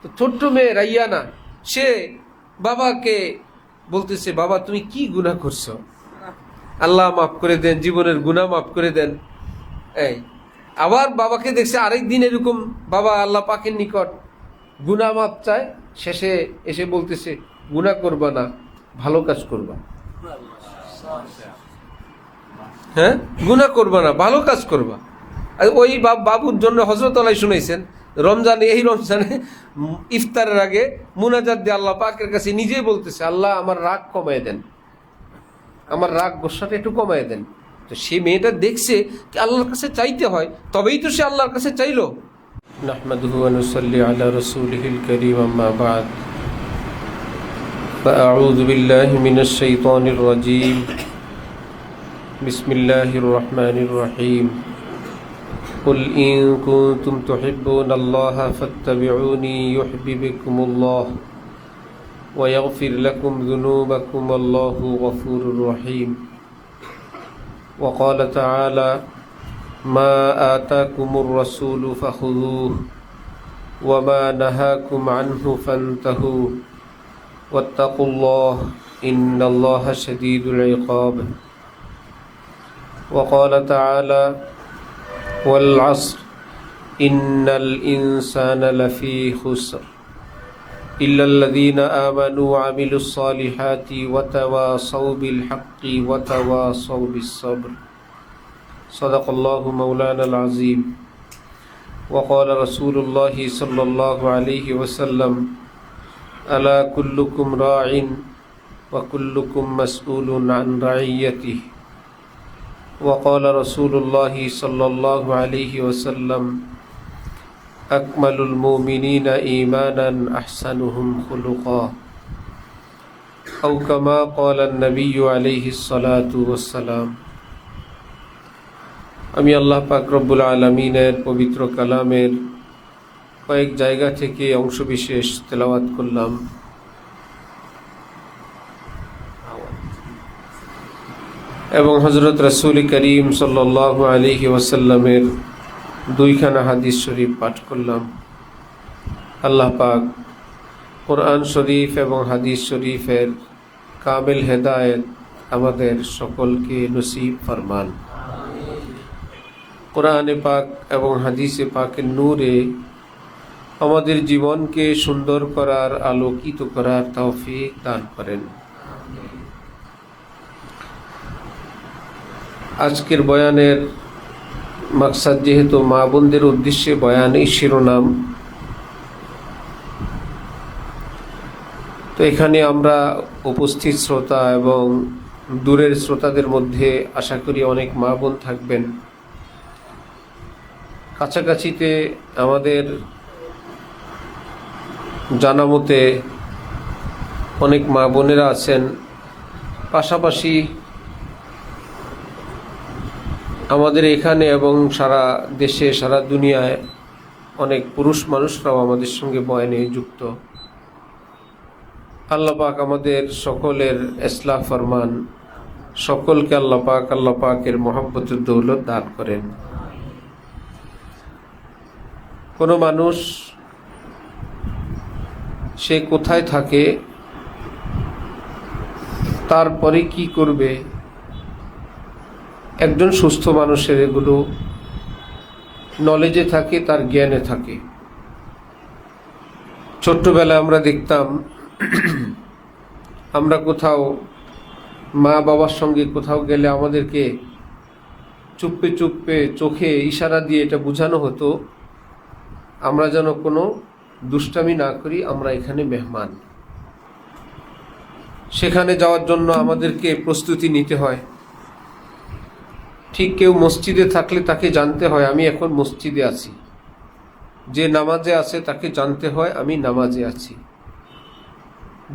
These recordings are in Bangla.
তো ছোট্ট মেয়ে রাইয়ানা সে বাবাকে বলতেছে, বাবা তুমি কি গুনাহ করছো, আল্লাহ মাফ করে দেন, জীবনের গুনাহ মাফ করে দেন। এই আবার বাবাকে দেখছে আরেক দিন এরকম বাবা আল্লাহ পাকের নিকট গুনাহ মাফ চায়, শেষে এসে বলতেছে গুনাহ করবা না, ভালো কাজ করবা। হ্যাঁ, গুনাহ করবা না, ভালো কাজ করবা। আর ওই বাবুর জন্য হযরত আলী শুনাইছেন রমজানে, এই রমজানে ইফতারের আগে মুনাজাত দিয়ে আল্লাহ পাকের কাছে নিজেই বলতেছে, আল্লাহ আমার রাগ কমায় দেন, আমার রাগ গোসাটা একটু কমায় দেন। তো সে মেয়েটা দেখছে কি আল্লাহর কাছে চাইতে হয়, তবেই তো সে আল্লাহর কাছে চাইলো। নাহমাদুহু ওয়া নুসাল্লি আলা রাসূলিহিল কারীম, আম্মা বা'দ, ফাআউযু বিল্লাহি মিনাশ শাইতানির রাজীম, বিসমিল্লাহির রহমানির রহিম। قل إن كنتم تحبون الله فاتبعوني يحببكم الله ويغفر لكم ذنوبكم والله غفور رحيم. وقال تعالى ما آتاكم الرسول فخذوه وما نهاكم عنه فانتهوا واتقوا الله إن الله شديد العقاب. وقال تعالى والعصر إن الإنسان لفي خسر إلا الذين آمنوا وعملوا الصالحات وتواصوا بالحق وتواصوا بالصبر. صدق الله مولانا العظيم. وقال رسول الله صلى الله عليه وسلم ألا كلكم راع وكلكم مسؤول عن رعيته. وقال رسول الله صلى الله عليه وسلم أكمل المؤمنين إيمانا أحسنهم خلقا أو كما قال النبي عليه الصلاة والسلام. আমি আল্লাহ পাক রব্বুল আলামিনের পবিত্র কালামের কয়েক জায়গা থেকে অংশবিশেষ তেলাওয়াত করলাম। এবং হযরত রাসূল করিম সাল্লাল্লাহু আলাইহি ওয়াসাল্লামের দুইখানা হাদিস শরীফ পাঠ করলাম। আল্লাহ পাক কোরআন শরীফ এবং হাদিস শরীফের কামিল হেদায়েত আমাদের সকলকে নসিব ফরমান। কোরআনে পাক এবং হাদিসে পাকের নূরে আমাদের জীবনকে সুন্দর করার, আলোকিত করার তৌফিক দান করেন। আজকের বয়ানের মাকসাদ যেহেতু মা বোনদের উদ্দেশ্যে বয়ানই শিরোনাম, তো এখানে আমরা উপস্থিত শ্রোতা এবং দূরের শ্রোতাদের মধ্যে আশা করি অনেক মা বোন থাকবেন। কাছাকাছিতে আমাদের জানা মতে অনেক মা বোনেরা আছেন, পাশাপাশি আমাদের এখানে এবং সারা দেশে সারা দুনিয়ায় অনেক পুরুষ মানুষরাও আমাদের সঙ্গে বয়ানে যুক্ত। আল্লাহ পাক আমাদের সকলের ইসলাহ ফরমান, সকলকে আল্লাহ পাকের মহব্বতের দৌলত দান করেন। কোনো মানুষ সে কোথায় থাকে, তারপরে কি করবে, একজন সুস্থ মানুষের এগুলো নলেজে থাকে, তার জ্ঞানে থাকে। ছোট্টবেলায় আমরা দেখতাম, আমরা কোথাও মা বাবার সঙ্গে কোথাও গেলে আমাদেরকে চুপে চুপে চোখে ইশারা দিয়ে এটা বোঝানো হতো আমরা যেন কোনো দুষ্টামি না করি, আমরা এখানে মেহমান। সেখানে যাওয়ার জন্য আমাদেরকে প্রস্তুতি নিতে হয়। ঠিক কেউ মসজিদে থাকলে তাকে জানতে হয় আমি এখন মসজিদে আছি, যে নামাজে আছে তাকে জানতে হয় আমি নামাজে আছি।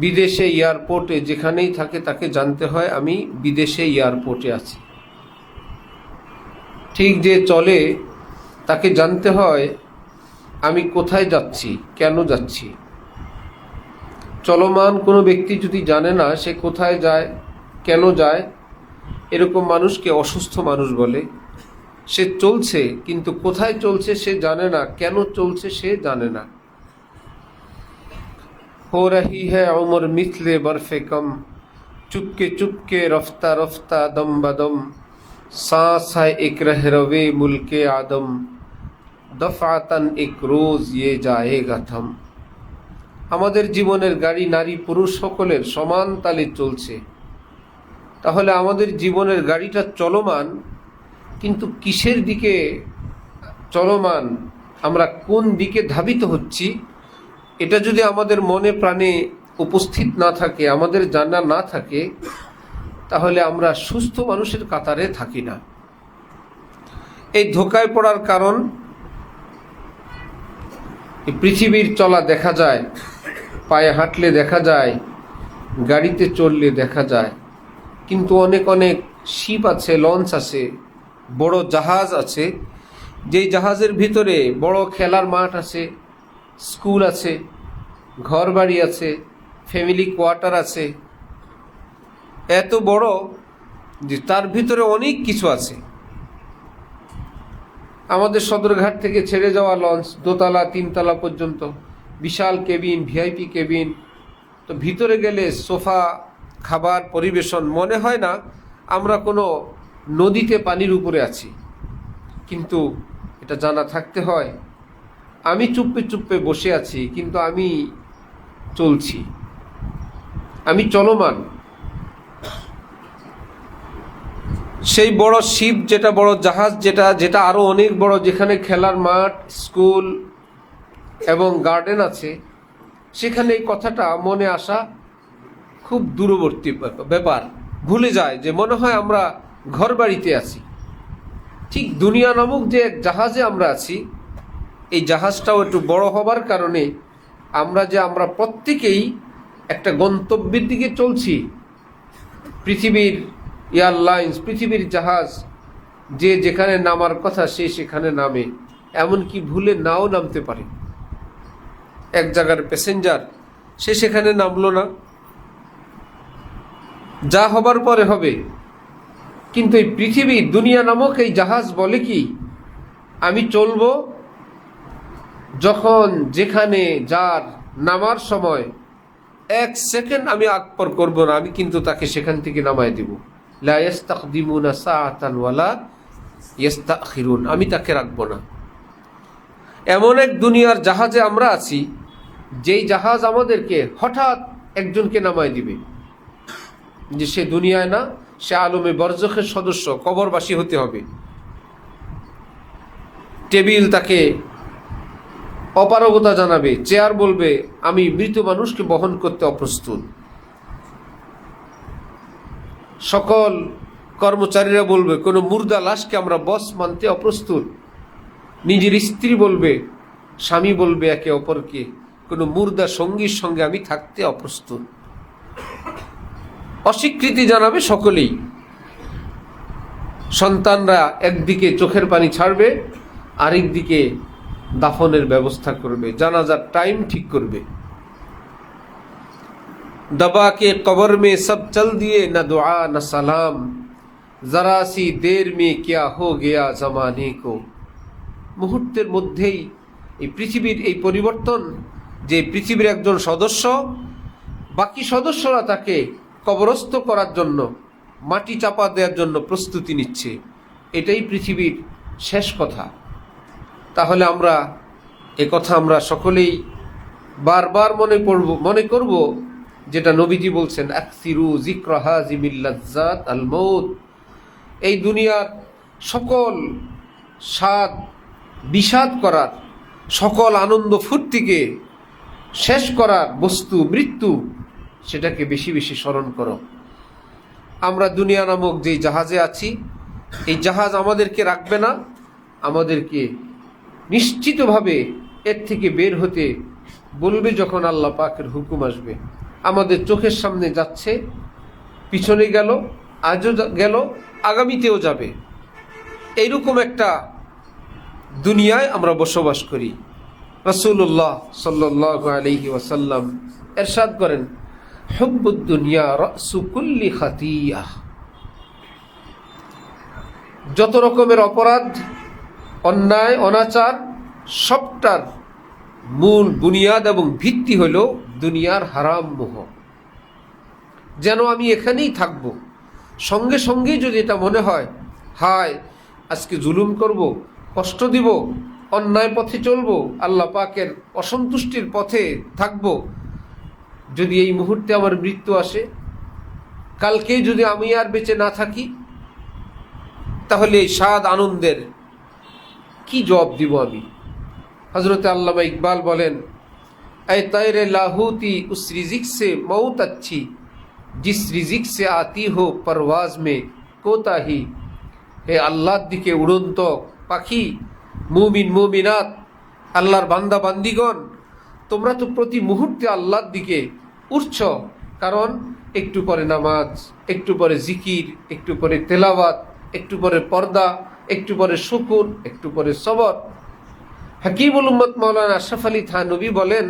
বিদেশে এয়ারপোর্টে যেখানেই থাকে তাকে জানতে হয় আমি বিদেশে এয়ারপোর্টে আছি। ঠিক যে চলে তাকে জানতে হয় আমি কোথায় যাচ্ছি, কেন যাচ্ছি। চলমান কোনো ব্যক্তি যদি জানে না সে কোথায় যায়, কেন যায়, এরকম মানুষকে অসুস্থ মানুষ বলে। সে চলছে কিন্তু কোথায় চলছে সে জানে না, কেন চলছে সে জানে না। हो रही है उम्र मिथले बर्फे कम, चुपके रफ्ता रफ्ता दम बदम, सांस है एक रह रवे मुल्के आदम, दफातन एक रोज ये जाएगा थम। আমাদের জীবনের গাড়ি নারী পুরুষ সকলের সমান তালে চলছে। তাহলে আমাদের জীবনের গাড়িটা চলমান, কিন্তু কিসের দিকে চলমান, আমরা কোন দিকে ধাবিত হচ্ছি, এটা যদি আমাদের মনে প্রাণে উপস্থিত না থাকে, আমাদের জানা না থাকে, তাহলে আমরা সুস্থ মানুষের কাতারে থাকি না। এই ধোঁকায় পড়ার কারণ, এই পৃথিবীর চলা দেখা যায়, পায়ে হাঁটলে দেখা যায়, গাড়িতে চললে দেখা যায়, কিন্তু অনেক অনেক শিপ আছে, লঞ্চ আছে, বড় জাহাজ আছে, যেই জাহাজের ভিতরে বড় খেলার মাঠ আছে, স্কুল আছে, ঘর বাড়ি আছে, ফ্যামিলি কোয়ার্টার আছে, এত বড় যে তার ভিতরে অনেক কিছু আছে। আমাদের সদরঘাট থেকে ছেড়ে যাওয়া লঞ্চ দোতলা তিনতলা পর্যন্ত, বিশাল কেবিন, ভিআইপি কেবিন। তো ভিতরে গেলে সোফা, খাবার পরিবেশন, মনে হয় না আমরা কোনো নদীতে পানির উপরে আছি। কিন্তু এটা জানা থাকতে হয়, আমি চুপে বসে আছি, কিন্তু আমি চলছি, আমি চলমান। সেই বড় শিপ যেটা, বড় জাহাজ যেটা, যেটা আরো অনেক বড়, যেখানে খেলার মাঠ, স্কুল এবং গার্ডেন আছে, সেখানে এই কথাটা মনে আসা খুব দূরবর্তী ব্যাপার। ভুলে যায় যে মনে হয় আমরা ঘর বাড়িতে আছি। ঠিক দুনিয়া নামক যে এক জাহাজে আমরা আছি, এই জাহাজটাও একটু বড় হবার কারণে আমরা প্রত্যেকেই একটা গন্তব্যের দিকে চলছি। পৃথিবীর এয়ারলাইন্স, পৃথিবীর জাহাজ, যে যেখানে নামার কথা সে সেখানে নামে, এমনকি ভুলে নাও নামতে পারে। এক জায়গার প্যাসেঞ্জার, সে সেখানে নামলো না, যা হবার পরে হবে। কিন্তু এই পৃথিবী, দুনিয়া নামক এই জাহাজ বলে কি, আমি চলবো যখন যেখানে যার নামার সময় 1 সেকেন্ড আমি আকপর করব না, আমি কিন্তু তাকে সেখান থেকে নামায় দিব। লা ইস্তাকদিমুনা সাআতান ওয়ালা ইস্তাখিরুন, আমি তাকে রাখবো না। এমন এক দুনিয়ার জাহাজে আমরা আছি, যেই জাহাজ আমাদেরকে হঠাৎ একজনকে নামায় দিবে, যে সে দুনিয়ায় না, সে আলমে বরজখের সদস্য, কবরবাসী হতে হবে। টেবিল তাকে অপারগতা জানাবে, চেয়ার বলবে আমি মৃত মানুষকে বহন করতে অপ্রস্তুত। সকল কর্মচারীরা বলবে কোনো মুর্দা লাশকে আমরা বস মানতে অপ্রস্তুত। নিজের স্ত্রী বলবে, স্বামী বলবে একে অপরকে, কোনো মুর্দা সঙ্গীর সঙ্গে আমি থাকতে অপ্রস্তুত। অস্বীকৃতি জানাবে সকলেই। সন্তানরা একদিকে চোখের পানি ছাড়বে, আরেক দিকে দাফনের ব্যবস্থা করবে, জানাজার টাইম ঠিক করবে। दबा के कब्र में सब चल दिए न दुआ न सलाम, जरा सी देर में क्या हो गया जमाने को। মুহূর্তের মধ্যেই এই পৃথিবীর এই পরিবর্তন, যে পৃথিবীর একজন সদস্য, বাকি সদস্যরা তাকে কবরস্থ করার জন্য, মাটি চাপা দেওয়ার জন্য প্রস্তুতি নিচ্ছে। এটাই পৃথিবীর শেষ কথা। তাহলে আমরা কথা আমরা সকলেই বারবার মনে করব, যেটা নবীজি বলছেন, আকসিরু যিকরা হাযিমিল লাজ্জাত আল মউত। এই দুনিয়ার সকল স্বাদ বিষাদ করার, সকল আনন্দ ফুর্তিকে শেষ করার বস্তু মৃত্যু, সেটাকে বেশি বেশি স্মরণ করো। আমরা দুনিয়া নামক যে জাহাজে আছি, এই জাহাজ আমাদেরকে রাখবে না, আমাদেরকে নিশ্চিতভাবে এর থেকে বের হতে বলবে যখন আল্লাহ পাকের হুকুম আসবে। আমাদের চোখের সামনে যাচ্ছে, পিছনে গেল, আজও গেল, আগামীতেও যাবে। এইরকম একটা দুনিয়ায় আমরা বসবাস করি। রাসূলুল্লাহ সাল্লাল্লাহু আলাইহি ওয়াসাল্লাম ইরশাদ করেন, হুব্বুদ দুনিয়া রাসু কুল্লি খাতিয়াহ। যত রকমের অপরাধ, অন্যায়, অনাচার, সবটার মূল বুনিয়াদ এবং ভিত্তি হলো দুনিয়ার হারাম মোহ। যেন আমি এখানেই থাকব, সঙ্গে সঙ্গেই যদি এটা মনে হয় হায় আজকে জুলুম করব, কষ্ট দিব, অন্যায় পথে চলব, আল্লাহ পাকের অসন্তুষ্টির পথে থাকব, যদি এই মুহূর্তে আমার মৃত্যু আসে, কালকেই যদি আমি আর বেঁচে না থাকি, তাহলে এই স্বাদ আনন্দের কি জবাব দিব আমি? হজরত আল্লামা ইকবাল বলেন, ऐ तैरे लाहूती उस रिजिक से मौत अच्छी जिस रिजिक से आती हो परवाज में कोताही। হে আল্লাহর দিকে উড়ন্ত পাখি, মুমিন মুমিনাত, আল্লাহর বান্দা বান্দিগণ, তোমরা তো প্রতি মুহূর্তে আল্লাহর দিকে উঠছ, কারণ একটু পরে নামাজ, একটু পরে জিকির, একটু পরে তেলাওয়াত, একটু পরে পর্দা, একটু পরে শুকুর, একটু পরে সবর। হাকিমুল উম্মত মাওলানা আশরাফ আলী থানভী বলেন,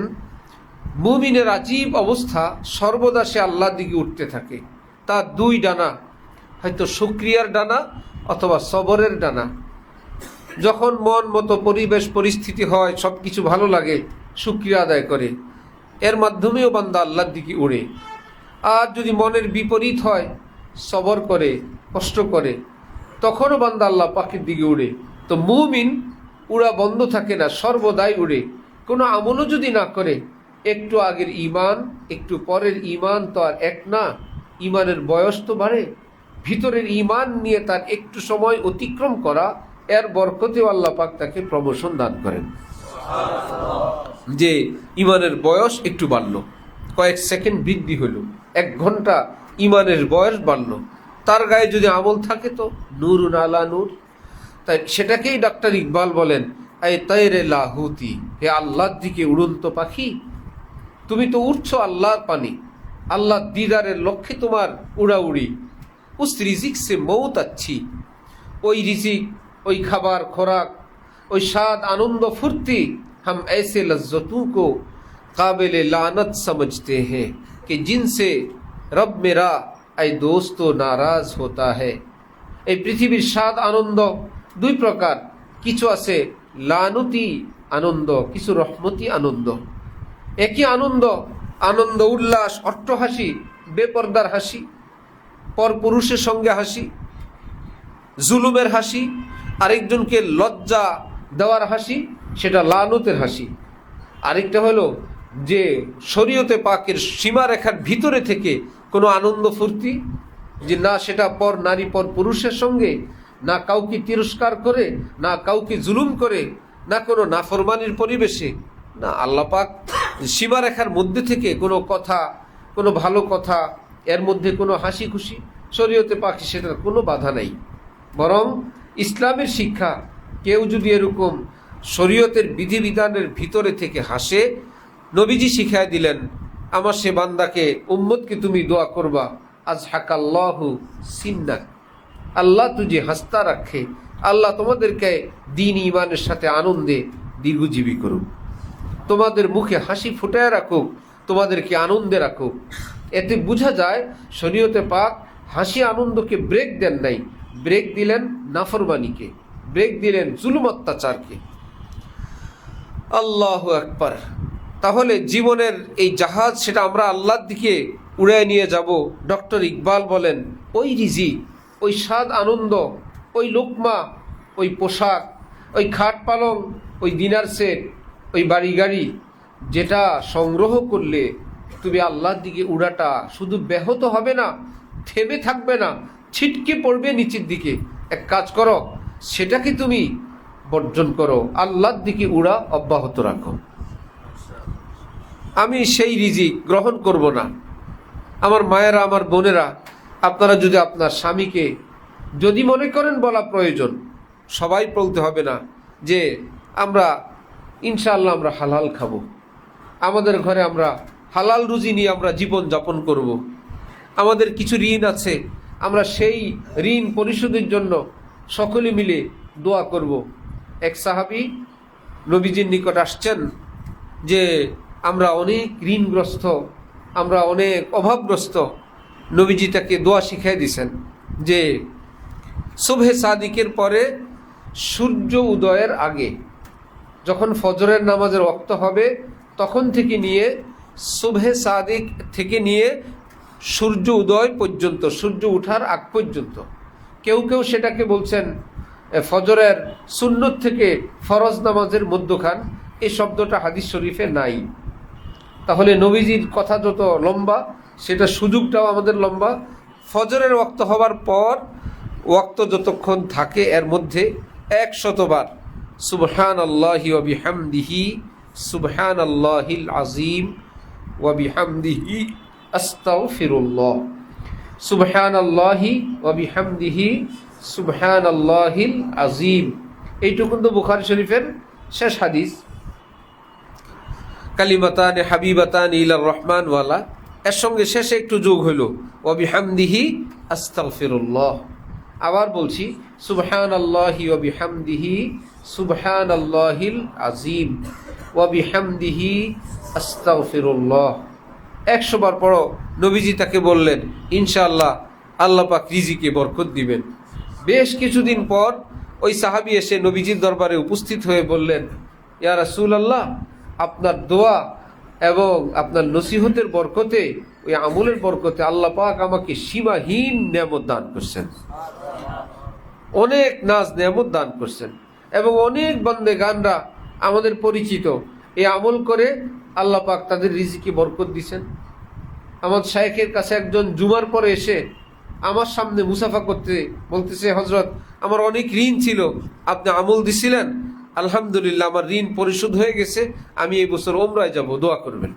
মুমিনের আজীব অবস্থা, সর্বদা সে আল্লাহর দিকে উঠতে থাকে। তার দুই ডানা, হয়তো শুকরিয়ার ডানা অথবা সবরের ডানা। যখন মন মতো পরিবেশ পরিস্থিতি হয়, সব কিছু ভালো লাগে, শুকরিয়া আদায় করে, এর মাধ্যমেও বান্দা আল্লাহর দিকে উড়ে। আর যদি মনের বিপরীত হয়, সবর করে, কষ্ট করে, তখনও বান্দা আল্লাহ পাকের দিকে উড়ে। তো মুমিন উড়া বন্ধ থাকে না, সর্বদাই উড়ে। কোনো আমলও যদি না করে, একটু আগের ঈমান একটু পরের ঈমান তো আর এক না, ঈমানের বয়স তো বাড়ে। ভিতরের ঈমান নিয়ে তার একটু সময় অতিক্রম করা, এর বরকতেও আল্লাহ পাক তাকে প্রমোশন দান করেন। যে ঈমানের বয়স একটু বাড়লো, কয়েক সেকেন্ড বৃদ্ধি হলো, 1 ঘন্টা ঈমানের বয়স বাড়লো, তার গায়ে যদি আমল থাকে তো নূরুন আলা নূর। তাই সেটাকেই ডাক্তার ইকবাল বলেন, ऐ तैरे लाहूती, হে আল্লাহর দিকে উড়ন্ত পাখি, তুমি তো উঠছো আল্লাহর পানি, আল্লাহর দিদারের লক্ষ্যে তোমার উড়াউড়ি। উস রিজিক সে মৌত আচ্ছি, ওই রিজিক, ওই খাবার খোরাক, ওই স্বাদ আনন্দ ফুর্তি, हम ऐसे लज्जतों को काबिल लानत समझते हैं कि जिनसे रब मेरा ऐ दोस्तों नाराज होता है। এই পৃথিবীর স্বাদ আনন্দ দুই প্রকার, কিছু আছে লানতি আনন্দ, কিছু রহমতি আনন্দ। একই আনন্দ, আনন্দ উল্লাস, অট্টহাসি, বেপর্দার হাসি, পরপুরুষের সঙ্গে হাসি, জুলুমের হাসি, আরেকজনকে লজ্জা দেওয়ার হাসি, সেটা লানতের হাসি। আরেকটা হলো যে শরীয়তে পাকের সীমারেখার ভিতরে থেকে কোনো আনন্দ ফুর্তি, যে না সেটা পর নারী পর পুরুষের সঙ্গে, না কাউকে তিরস্কার করে, না কাউকে জুলুম করে, না কোনো নাফরমানির পরিবেশে, না আল্লাহ পাক সীমারেখার মধ্যে থেকে কোনো কথা, কোনো ভালো কথা, এর মধ্যে কোনো হাসি খুশি, শরীয়তে পাক সেটার কোনো বাধা নাই। বরং ইসলামের শিক্ষা, কেউ যদি এরকম শরীয়তের বিধিবিধানের ভিতরে থেকে হাসে, নবীজি শিখায় দিলেন, আমার সে বান্দাকে, উম্মতকে তুমি দোয়া করবা, আজ হাকাল্লাহু সিন্নাক, আল্লাহ তুঝে হাসতা রাখে, আল্লাহ তোমাদেরকে দিন ইমানের সাথে আনন্দে দীর্ঘজীবী করুক, তোমাদের মুখে হাসি ফুটায় রাখুক, তোমাদেরকে আনন্দে রাখুক। এতে বোঝা যায় শরীয়তে পাক হাসি আনন্দকে ব্রেক দেন নাই, ব্রেক দিলেন নাফরমানিকে, ব্রেক দিলেন জুলুম অত্যাচারকে। আল্লাহু আকবার। তাহলে জীবনের এই জাহাজ, সেটা আমরা আল্লাহর দিকে উড়ায় নিয়ে যাব। ডক্টর ইকবাল বলেন, ওই রিজিক, ওই স্বাদ আনন্দ, ওই লোকমা, ওই পোশাক, ওই খাট পালং, ওই দিনার সেট, ওই বাড়ি গাড়ি, যেটা সংগ্রহ করলে তুমি আল্লাহর দিকে উড়াটা শুধু ব্যাহত হবে না, থেমে থাকবে না, ছিটকে পড়বে নিচের দিকে। এক কাজ করো, সেটাকে তুমি বর্জন করো, আল্লাহর দিকে উড়া অব্যাহত রাখো। আমি সেই রিজিক গ্রহণ করব না। আমার মায়েরা, আমার বোনেরা, আপনারা যদি আপনার স্বামীকে যদি মনে করেন বলা প্রয়োজন, সবাই বলতে হবে না যে আমরা ইনশাআল্লাহ আমরা হালাল খাবো, আমাদের ঘরে আমরা হালাল রুজি নিয়ে আমরা জীবন যাপন করব, আমাদের কিছু ঋণ আছে, আমরা সেই ঋণ পরিশোধের জন্য সকলে মিলে দোয়া করব। এক সাহাবী নবীজির নিকট আসছেন যে আমরা অনেক ঋণগ্রস্ত, আমরা অনেক অভাবগ্রস্ত। নবীজি তাকে দোয়া শিখিয়ে দিয়েছেন যে সুবহে সাদিকের পরে সূর্য উদয়ের আগে যখন ফজরের নামাজের ওয়াক্ত হবে তখন থেকে নিয়ে সুবহে সাদিক থেকে নিয়ে সূর্য উদয় পর্যন্ত, সূর্য ওঠার আগ পর্যন্ত। কেউ কেউ সেটাকে বলছেন ফজরের সুন্নত থেকে ফরজ নামাজের মধ্যখান। এই শব্দটা হাদিস শরীফে নাই। তাহলে নবীজির কথা যত লম্বা, সেটা সুযোগটাও আমাদের লম্বা। ফজরের ওয়াক্ত হওয়ার পর ওয়াক্ত যতক্ষণ থাকে এর মধ্যে 100 বার সুবহানাল্লাহি ওয়া বিহামদিহি সুবহানাল্লাহিল আযীম ওয়া বিহামদিহি আস্তাগফিরুল্লাহ, সুবহানাল্লাহি ওয়া বিহামদিহি সুবহানাল্লাহিল আযীম। এইটুকুন তো বুখারী শরীফের শেষ হাদিস। কালিমাতানে হাবিবাতান ইলার রহমান ওয়ালা, এর সঙ্গে শেষে একটু যোগ হইল ওয়া বিহামদিহি আস্তাগফিরুল্লাহ। আবার বলছি সুবহানাল্লাহি ওয়া বিহামদিহি সুবহানাল্লাহিল আযীম ওয়া বিহামদিহি আস্তাগফিরুল্লাহ। 100 বার পড়ো। নবীজি তাকে বললেন, ইনশাআল্লাহ আল্লাহ পাক রিজিকে বরকত দিবেন। বেশ কিছুদিন পর ওই সাহাবী এসে নবীজির দরবারে উপস্থিত হয়ে বললেন, ইয়া রাসূলুল্লাহ, আপনার দোয়া এবং আপনার নসিহতের বরকতে, ওই আমলের বরকতে আল্লাহ পাক আমাকে সীমাহীন নেয়ামত দান করছেন, অনেক নাজ নেয়ামত দান করছেন। এবং অনেক বান্দেগানরা আমাদের পরিচিত এই আমল করে আল্লাহ পাক তাদের রিজিকে বরকত দিছেন। আমার শায়েখের কাছে একজন জুমার পরে এসে আমার সামনে মুসাফা করতে বলতেছে, হজরত আমার অনেক ঋণ ছিল, আপনি আমল দিছিলেন, আলহামদুলিল্লাহ আমার ঋণ পরিশোধ হয়ে গেছে, আমি এই বছর ওমরায় যাব, দোয়া করবেন।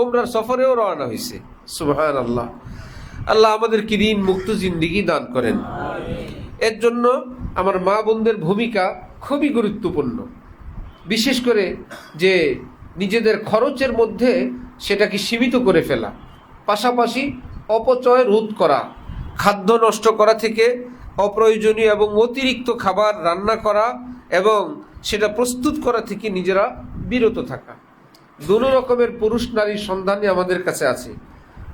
ওমরার সফরেও রওনা হয়েছে। সুবহানাল্লাহ। আল্লাহ আমাদেরকে ঋণ মুক্ত জিন্দেগি দান করেন। এর জন্য আমার মা বোনদের ভূমিকা খুবই গুরুত্বপূর্ণ। বিশেষ করে যে নিজেদের খরচের মধ্যে সেটাকে সীমিত করে ফেলা, পাশাপাশি অপচয় রোধ করা, খাদ্য নষ্ট করা থেকে অপ্রয়োজনীয় এবং অতিরিক্ত খাবার রান্না করা এবং সেটা প্রস্তুত করা থেকে নিজেরা বিরত থাকা। দুটো রকমের পুরুষ নারীর সন্ধানই আমাদের কাছে আছে।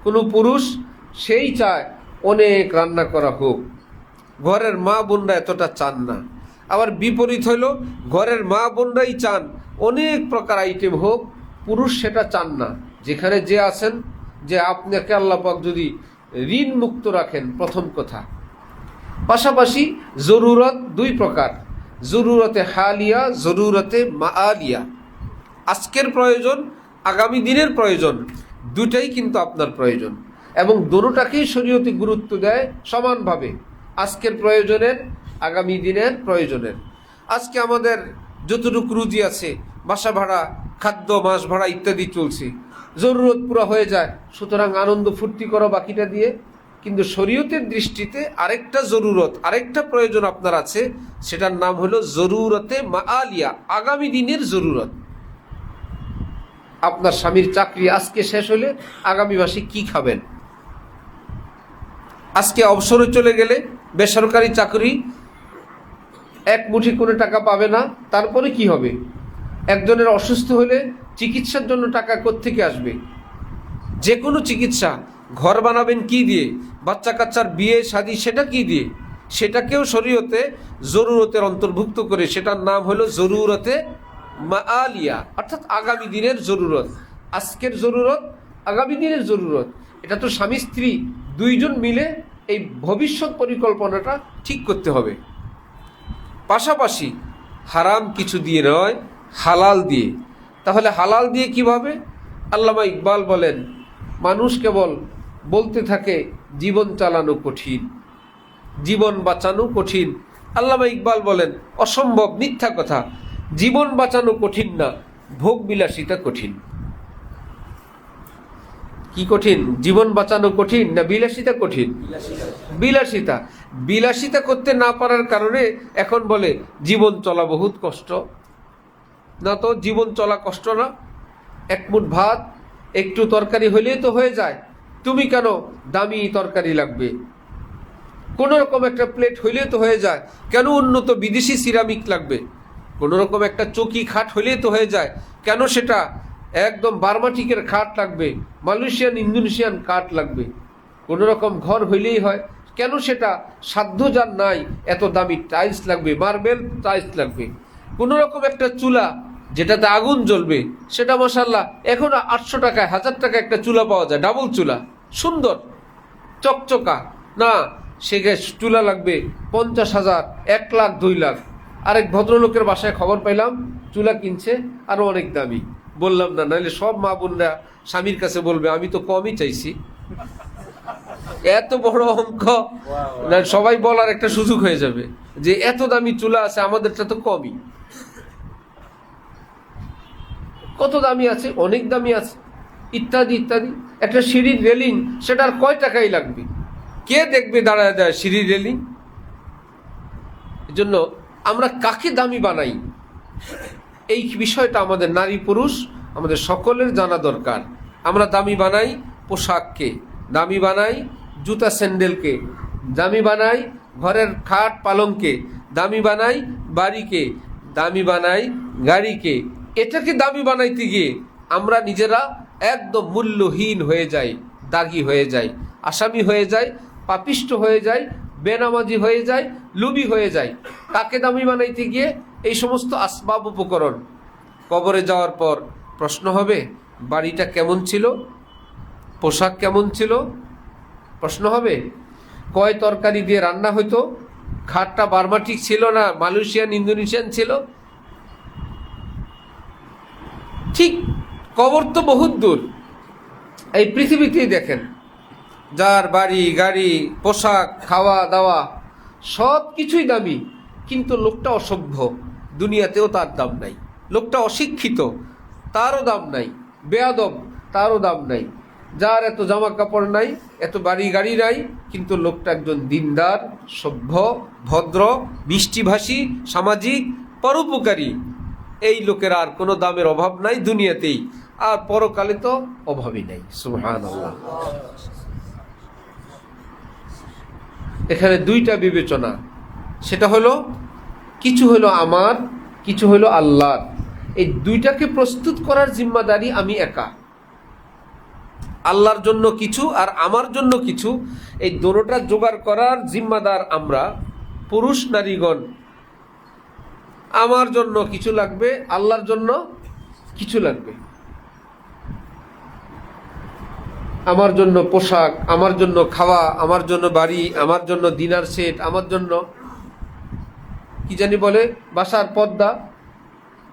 কোনো পুরুষ সেই চায় অনেক রান্না করা হোক, ঘরের মা বোনরা এতটা চান না। আবার বিপরীত হইল, ঘরের মা বোনরাই চান অনেক প্রকার আইটেম হোক, পুরুষ সেটা চান না। যেখানে যে আছেন, যে আপনাকে আল্লাহ পাক যদি ঋণ মুক্ত রাখেন, প্রথম কথা। পাশাপাশি জরুরত দুই প্রকার, জরুরতে হালিয়া, জরুরতে মাআলিয়া। আজকের প্রয়োজন, আগামী দিনের প্রয়োজন, দুটাই কিন্তু আপনার প্রয়োজন এবং দুটোটাকেই শরীয়তে গুরুত্ব দেয় সমানভাবে, আজকের প্রয়োজনের, আগামী দিনের প্রয়োজনের। আজকে আমাদের যতটুকু রুজি আছে, বাসা ভাড়া, খাদ্য, মাস ভাড়া ইত্যাদি চলছে, জরুরত পুরো হয়ে যায়, সুতরাং আনন্দ ফুর্তি করো বাকিটা দিয়ে। কিন্তু শরীয়তের দৃষ্টিতে আরেকটা জরুরত, আরেকটা প্রয়োজন আপনার আছে, সেটার নাম হলো জরুরতে মাআলিয়া, আগামী দিনের জরুরত। আপনার স্বামীর চাকরি আজকে শেষ হলে আগামী মাসে কি খাবেন? আজকে অবসরে চলে গেলে বেসরকারি চাকরি, এক মুঠি কোনো টাকা পাবে না, তারপরে কি হবে? একজনের অসুস্থ হলে চিকিৎসার জন্য টাকা কোত্থেকে আসবে? যে কোনো চিকিৎসা, ঘর বানাবেন কি দিয়ে, বাচ্চা কাচ্চার বিয়ে শাদী সেটা কি দিয়ে? সেটাকেও শরীয়তে জরুরতের অন্তর্ভুক্ত করে, সেটার নাম হলো জরুরতে মাআলিয়া, অর্থাৎ আগামী দিনের জরুরত। আজকের জরুরত, আগামী দিনের জরুরত। এটা তো স্বামী স্ত্রী দুইজন মিলে এই ভবিষ্যৎ পরিকল্পনাটা ঠিক করতে হবে। পাশাপাশি হারাম কিছু দিয়ে নয়, হালাল দিয়ে। তাহলে হালাল দিয়ে কিভাবে? আল্লামা ইকবাল বলেন, মানুষ কেবল বলতে থাকে জীবন চালানো কঠিন, জীবন বাঁচানো কঠিন। আল্লামা ইকবাল বলেন, অসম্ভব, মিথ্যা কথা। জীবন বাঁচানো কঠিন না, ভোগ বিলাসিতা কঠিন। কি কঠিন? জীবন বাঁচানো কঠিন না বিলাসিতা কঠিন? বিলাসিতা। বিলাসিতা করতে না পারার কারণে এখন বলে জীবন চলা বহুত কষ্ট। না তো, জীবন চলা কষ্ট না। এক মুঠ ভাত, একটু তরকারি হলেই তো হয়ে যায়। তুমি কেন দামি তরকারি লাগবে? কোনো রকম একটা প্লেট হইলেই তো হয়ে যায়। কেন উন্নত বিদেশি সিরামিক লাগবে? কোনো রকম একটা চৌকি খাট হইলেই তো হয়ে যায়। কেন সেটা একদম বার্মাটিকের খাট লাগবে, মালয়েশিয়ান ইন্দোনেশিয়ান কাঠ লাগবে? কোনো রকম ঘর হইলেই হয়। কেন সেটা সাধ্য যার নাই এত দামি টাইলস লাগবে, মার্বেল টাইলস লাগবে? কোনো রকম একটা চুলা যেটাতে আগুন জ্বলবে, সেটা মাশাআল্লাহ এখন 800 টাকায় 1000 টাকা একটা চুলা পাওয়া যায়, ডাবল চুলা, সুন্দর চকচকা। না, সে গ্যাস চুলা লাগবে 50,000, 1 লাখ, 2 লাখ। আরেক ভদ্রলোকের বাসায় খবর পাইলাম চুলা কিনছে আরো অনেক দামি। বললাম না, নাহলে সব মা বোনরা স্বামীর কাছে বলবে আমি তো কমই চাইছি। এত বড় অঙ্ক না, সবাই বলার একটা সুযোগ হয়ে যাবে যে এত দামি চুলা আছে, আমাদেরটা তো কমই। কত দামি আছে, অনেক দামি আছে, ইত্যাদি ইত্যাদি। একটা সিঁড়ির রেলিং, সেটার কয় টাকাই লাগবে, কে দেখবে দাঁড়ায় দেয় সিঁড়ির রেলিং? এজন্য আমরা কাকে দামি বানাই, এই বিষয়টা আমাদের নারী পুরুষ আমাদের সকলের জানা দরকার। আমরা দামি বানাই পোশাককে, দামি বানাই জুতা স্যান্ডেলকে, দামি বানাই ঘরের খাট পালংকে, দামি বানাই বাড়িকে, দামি বানাই গাড়িকে। এটাকে দামি বানাইতে গিয়ে আমরা নিজেরা একদম মূল্যহীন হয়ে যাই, দাগি হয়ে যাই, আসামি হয়ে যাই, পাপিষ্ট হয়ে যাই, বেনামাজি হয়ে যায়, লুবি হয়ে যায়। তাকে দামি বানাইতে গিয়ে এই সমস্ত আসবাব উপকরণ। কবরে যাওয়ার পর প্রশ্ন হবে বাড়িটা কেমন ছিল, পোশাক কেমন ছিল, প্রশ্ন হবে কয় তরকারি দিয়ে রান্না হইতো, খাটটা বার্মাটিক ছিল না মালয়েশিয়ান ইন্দোনেশিয়ান ছিল। ঠিক কবর তো বহুত দূর, এই পৃথিবীতেই দেখেন যার বাড়ি গাড়ি পোশাক খাওয়া দাওয়া সব কিছুই দামি, কিন্তু লোকটা অসভ্য, দুনিয়াতেও তার দাম নাই। লোকটা অশিক্ষিত, তারও দাম নাই। বেয়াদব, তারও দাম নাই। যার এত জামা কাপড় নাই, এত বাড়ি গাড়ি নাই, কিন্তু লোকটা একজন দিনদার, সভ্য, ভদ্র, মিষ্টিভাষী, সামাজিক, পরোপকারী, এই লোকের আর কোনো দামের অভাব নাই দুনিয়াতেই, আর পরকালে তো অভাবই নাই। সুবহানাল্লাহ। এখানে দুইটা বিবেচনা, সেটা হলো কিছু হলো আমার, কিছু হলো আল্লাহর। এই দুইটাকে প্রস্তুত করার জিম্মাদারি আমি একা। আল্লাহর জন্য কিছু আর আমার জন্য কিছু, এই দোনোটা জোগাড় করার জিম্মাদার আমরা পুরুষ নারীগণ। আমার জন্য কিছু লাগবে, আল্লাহর জন্য কিছু লাগবে। আমার জন্য পোশাক, আমার জন্য খাওয়া, আমার জন্য বাড়ি, আমার জন্য ডিনার সেট, আমার জন্য কি জানি বলে বাসার পর্দা,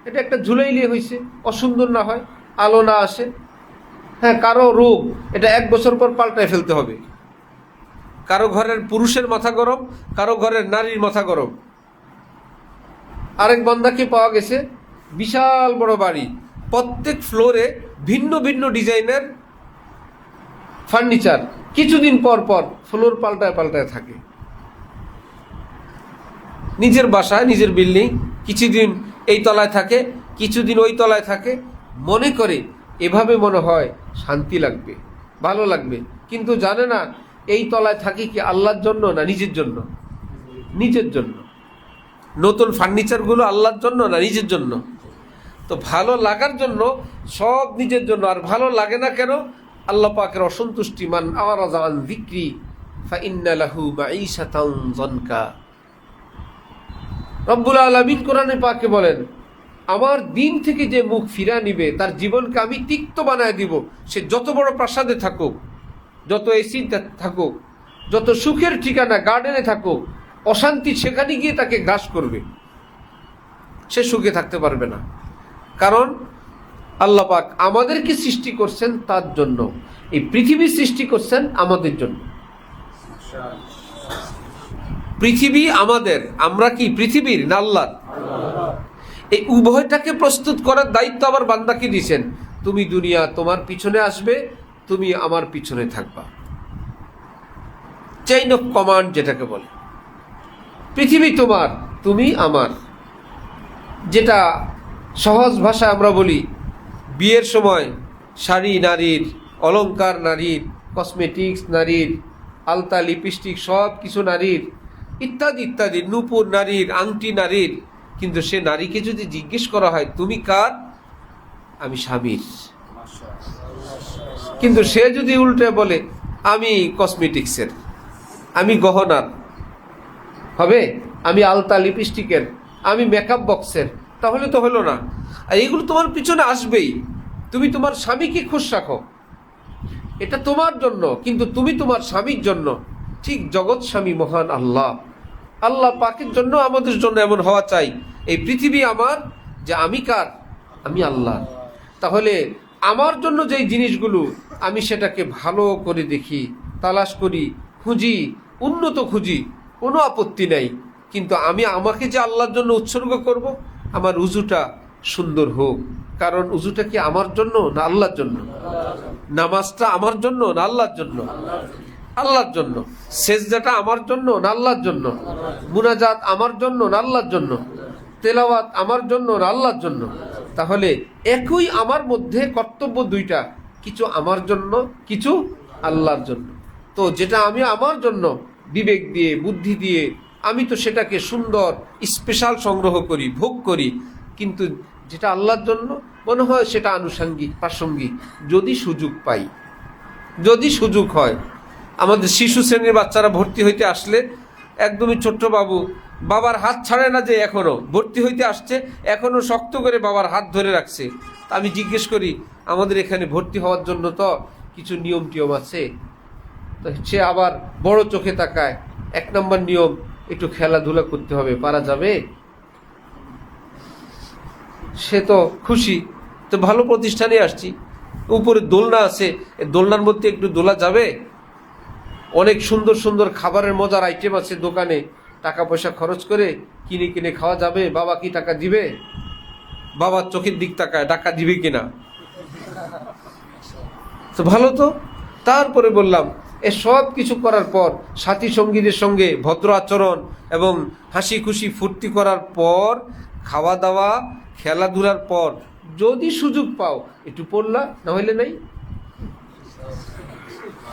এটা একটা ঝুলাইলে হয়েছে, অসুন্দর না হয়, আলো না আসে। হ্যাঁ, কারো রোগ, এটা 1 বছর পর পাল্টায় ফেলতে হবে। কারো ঘরের পুরুষের মাথা গরম, কারো ঘরের নারীর মাথা গরম। আরেক বান্দাকে পাওয়া গেছে বিশাল বড় বাড়ি, প্রত্যেক ফ্লোরে ভিন্ন ভিন্ন ডিজাইনের ফার্নিচার, কিছুদিন পর পর ফ্লোর পাল্টায় পাল্টায় থাকে। নিজের বাসায় নিজের বিল্ডিং, কিছুদিন এই তলায় থাকে, কিছুদিন ওই তলায় থাকে, মনে করে এভাবে মনে হয় শান্তি লাগবে, ভালো লাগবে, কিন্তু জানে না এই তলায় থাকি কি আল্লাহর জন্য না নিজের জন্য? নিজের জন্য। নতুন ফার্নিচারগুলো আল্লাহর জন্য না নিজের জন্য? তো ভালো লাগার জন্য সব নিজের জন্য। আর ভালো লাগে না কেন? আল্লাহ পাকের অসন্তুষ্টি। মান আরাযা আন যিকরি ফাইন্না লাহু মাঈশাতান যানকা। রব্বুল আলামিন কোরআনে পাকে বলেন, আমার দিন থেকে যে মুখ ফিরা নিবে তার জীবনকে আমি তিক্ত বানায় দিব। সে যত বড় প্রাসাদে থাকুক, যত এসি থাকুক, যত সুখের ঠিকানা গার্ডেনে থাকুক, অশান্তি সেখানে গিয়ে তাকে গ্রাস করবে, সে সুখে থাকতে পারবে না। কারণ আল্লাহ পাক আমাদেরকে সৃষ্টি করছেন তার জন্য, এই পৃথিবী সৃষ্টি করছেন আমাদের জন্য। পৃথিবী আমাদের, আমরা কি পৃথিবীর না আল্লাহর? এই উভয়টাকে প্রস্তুত করার দায়িত্ব আবার বান্দাকে দিয়েছেন। তুমি দুনিয়া তোমার পিছনে আসবে, তুমি আমার পিছনে থাকবা। চেইন অফ কমান্ড যেটাকে বলে। পৃথিবী তোমার, তুমি আমার। যেটা সহজ ভাষায় আমরা বলি, বিয়ের সময় শাড়ি নারীর, অলংকার নারীর, কসমেটিক্স নারীর, আলতা লিপস্টিক সব কিছু নারীর, ইত্যাদি ইত্যাদি, নূপুর নারীর, আংটি নারীর। কিন্তু সে নারীকে যদি জিজ্ঞেস করা হয় তুমি কার? আমি স্বামীর। কিন্তু সে যদি উল্টে বলে আমি কসমেটিক্সের, আমি গহনার, হবে? আমি আলতা লিপস্টিকের, আমি মেকআপ বক্সের, তাহলে তো হলো না। আর এগুলো তোমার পিছনে আসবেই। তুমি তোমার স্বামীকে খুশ রাখো, এটা তোমার জন্য, কিন্তু তুমি তোমার স্বামীর জন্য। ঠিক জগৎ স্বামী মহান আল্লাহ, আল্লাহ পাকের জন্য আমাদের জন্য এমন হওয়া চাই, এই পৃথিবী আমার, যে আমি কার? আমি আল্লাহ। তাহলে আমার জন্য যেই জিনিসগুলো, আমি সেটাকে ভালো করে দেখি, তালাশ করি, খুঁজি, উন্নত খুঁজি, কোনো আপত্তি নেই। কিন্তু আমি আমাকে যে আল্লাহর জন্য উৎসর্গ করব, আমার উজুটা সুন্দর হোক। কারণ উজুটা কি আমার জন্য না আল্লাহর জন্য? নামাজটা আমার জন্য না আল্লাহর জন্য? আল্লাহর জন্য। সেজদাটা আমার জন্য না আল্লাহর জন্য? মুনাজাত আমার জন্য না আল্লাহর জন্য? তেলাওয়াত আমার জন্য না আল্লাহর জন্য? তাহলে একই আমার মধ্যে কর্তব্য দুইটা, কিছু আমার জন্য, কিছু আল্লাহর জন্য। তো যেটা আমি আমার জন্য বিবেক দিয়ে, বুদ্ধি দিয়ে, আমি তো সেটাকে সুন্দর স্পেশাল সংগ্রহ করি, ভোগ করি। কিন্তু যেটা আল্লাহর জন্য মনে হয় সেটা আনুষঙ্গিক, প্রাসঙ্গিক, যদি সুযোগ পাই, যদি সুযোগ হয়। আমাদের শিশু শ্রেণীর বাচ্চারা ভর্তি হইতে আসলে, একদমই ছোট্ট বাবু, বাবার হাত ছাড়ে না, যে এখনও ভর্তি হইতে আসছে, এখনও শক্ত করে বাবার হাত ধরে রাখছে। আমি জিজ্ঞেস করি, আমাদের এখানে ভর্তি হওয়ার জন্য তো কিছু নিয়ম টিয়ম আছে। তো সে আবার বড় চোখে তাকায়। 1 নম্বর নিয়ম, একটু খেলাধুলা করতে হবে, পারা যাবে? সে তো খুশি, তো ভালো প্রতিষ্ঠানে আসছি, উপরে দোলনা আছে, দোলনার মধ্যে একটু দোলা যাবে? অনেক সুন্দর সুন্দর খাবারের মজার আইটেম আছে দোকানে, টাকা পয়সা খরচ করে কিনে কিনে খাওয়া যাবে। বাবা কি টাকা দিবে? বাবার চোখের দিক তাকায়, টাকা দিবে কিনা। তো ভালো তো। তারপরে বললাম, এ সব কিছু করার পর, সাথী সঙ্গীদের সঙ্গে ভদ্র আচরণ এবং হাসি খুশি ফুর্তি করার পর, খাওয়া দাওয়া খেলাধুলার পর যদি সুযোগ পাও একটু পড়লা, না হইলে নাই।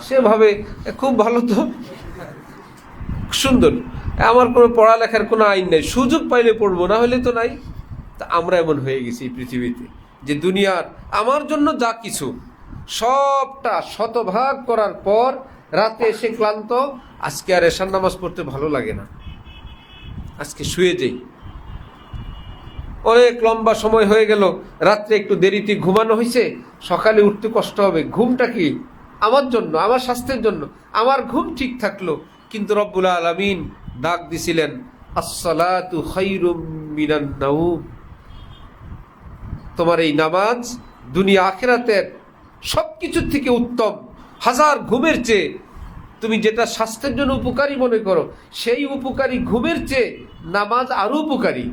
সেভাবে খুব ভালো তো, সুন্দর। আমার কোনো পড়ালেখার কোনো আইন নেই, সুযোগ পাইলে পড়বো, না হলে তো নাই। তা আমরা এমন হয়ে গেছি পৃথিবীতে, যে দুনিয়ার আমার জন্য যা কিছু সবটা শতভাগ করার পর রাতে এসে ক্লান্ত, আজকে আর এশার নামাজ পড়তে ভালো লাগে না, আজকে শুয়ে যাই। অনেক লম্বা সময় হয়ে গেল, রাত্রে একটু দেরিতে ঘুমানো হয়েছে, সকালে উঠতে কষ্ট হবে। ঘুমটা কি? আমার জন্য, আমার স্বাস্থ্যের জন্য। আমার ঘুম ঠিক থাকলো, কিন্তু রব্বুল আলামিন ডাক দিছিলেন, আসসালাতু খায়রুম মিনান নাওম। তোমার এই নামাজ দুনিয়া আখিরাতের সব কিছুর থেকে উত্তম। হাজার ঘুমের চেয়ে, তুমি যেটা স্বাস্থ্যের জন্য উপকারী মনে করো, সেই উপকারী ঘুমের চেয়ে নামাজ আরো উপকারী।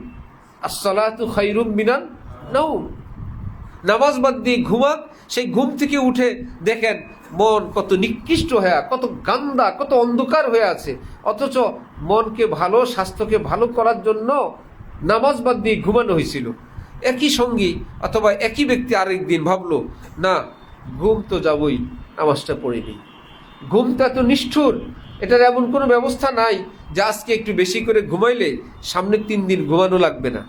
আসসালাতু খায়রুম মিনান নাওম। নামাজ বাদ দিয়ে ঘুমাক, সেই ঘুম থেকে উঠে দেখেন মন কত নিকৃষ্ট হয়ে, কত গান্দা, কত অন্ধকার হয়ে আছে। অথচ মনকে ভালো, স্বাস্থ্যকে ভালো করার জন্য নামাজ বাদ দিয়ে ঘুমানো হয়েছিল। একই সঙ্গী অথবা একই ব্যক্তি আরেক দিন ভাবলো, না ঘুম তো যাবই, নামাজটা পড়ে নিই। ঘুমটা তো নিষ্ঠুর, এটার এমন কোনো ব্যবস্থা নাই যে আজকে একটু বেশি করে ঘুমাইলে সামনের 3 দিন ঘুমানো লাগবে না।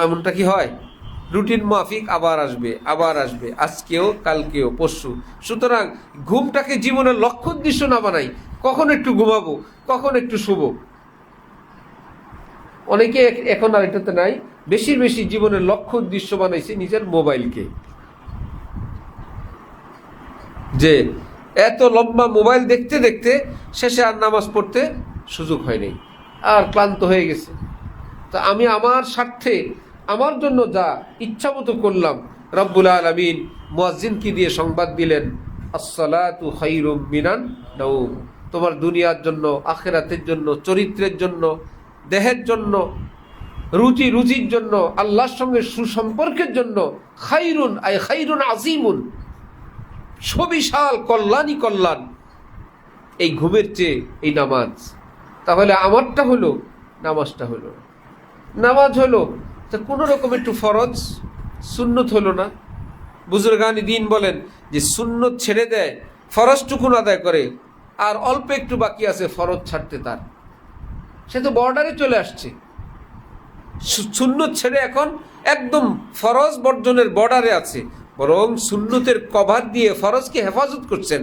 এমনটা কি হয়? রুটিন মাফিক আবার আসবে, আবার আসবে, আজকেও, কালকেও, পরশু। সুতরাং ঘুমটাকে জীবনের লক্ষ্য উদ্দেশ্য না বানাই, কখন একটু ঘুমাবো, কখন একটু শুবো। অনেকে এখন আর এটাতে নাই, বেশি বেশি জীবনের লক্ষ্য উদ্দেশ্য বানাইছে নিজের মোবাইলকে, যে এত লম্বা মোবাইল দেখতে দেখতে শেষে আর নামাজ পড়তে সুযোগ হয়নি, আর ক্লান্ত হয়ে গেছে। তা আমি আমার স্বার্থে, আমার জন্য যা ইচ্ছা মতো করলাম, রব্বুল আলামিন মুয়াজ্জিনকে দিয়ে সংবাদ দিলেন, আসসালাতু খায়রুম মিনান নাওম। তোমার দুনিয়ার জন্য, আখিরাতের জন্য, চরিত্রের জন্য, দেহের জন্য, রুজির জন্য, আল্লাহর সঙ্গে সুসম্পর্কের জন্য, খায়রুন আই খায়রুন আজিমুন, সুবিশাল কল্যাণই কল্যাণ এই ঘুমের চেয়ে এই নামাজ। তাহলে আমারটা হলো, নামাজটা হলো। নামাজ হলো তা কোনো রকম একটু ফরজ, সুন্নত হলো না। বুজুর্গানি দিন বলেন যে সুন্নত ছেড়ে দেয়, ফরজটুকুন আদায় করে, আর অল্প একটু বাকি আছে ফরজ ছাড়তে তার, সে তো বর্ডারে চলে আসছে। সুন্নত ছেড়ে এখন একদম ফরজ বর্জনের বর্ডারে আছে, বরং সুন্নতের কভার দিয়ে ফরজকে হেফাজত করছেন।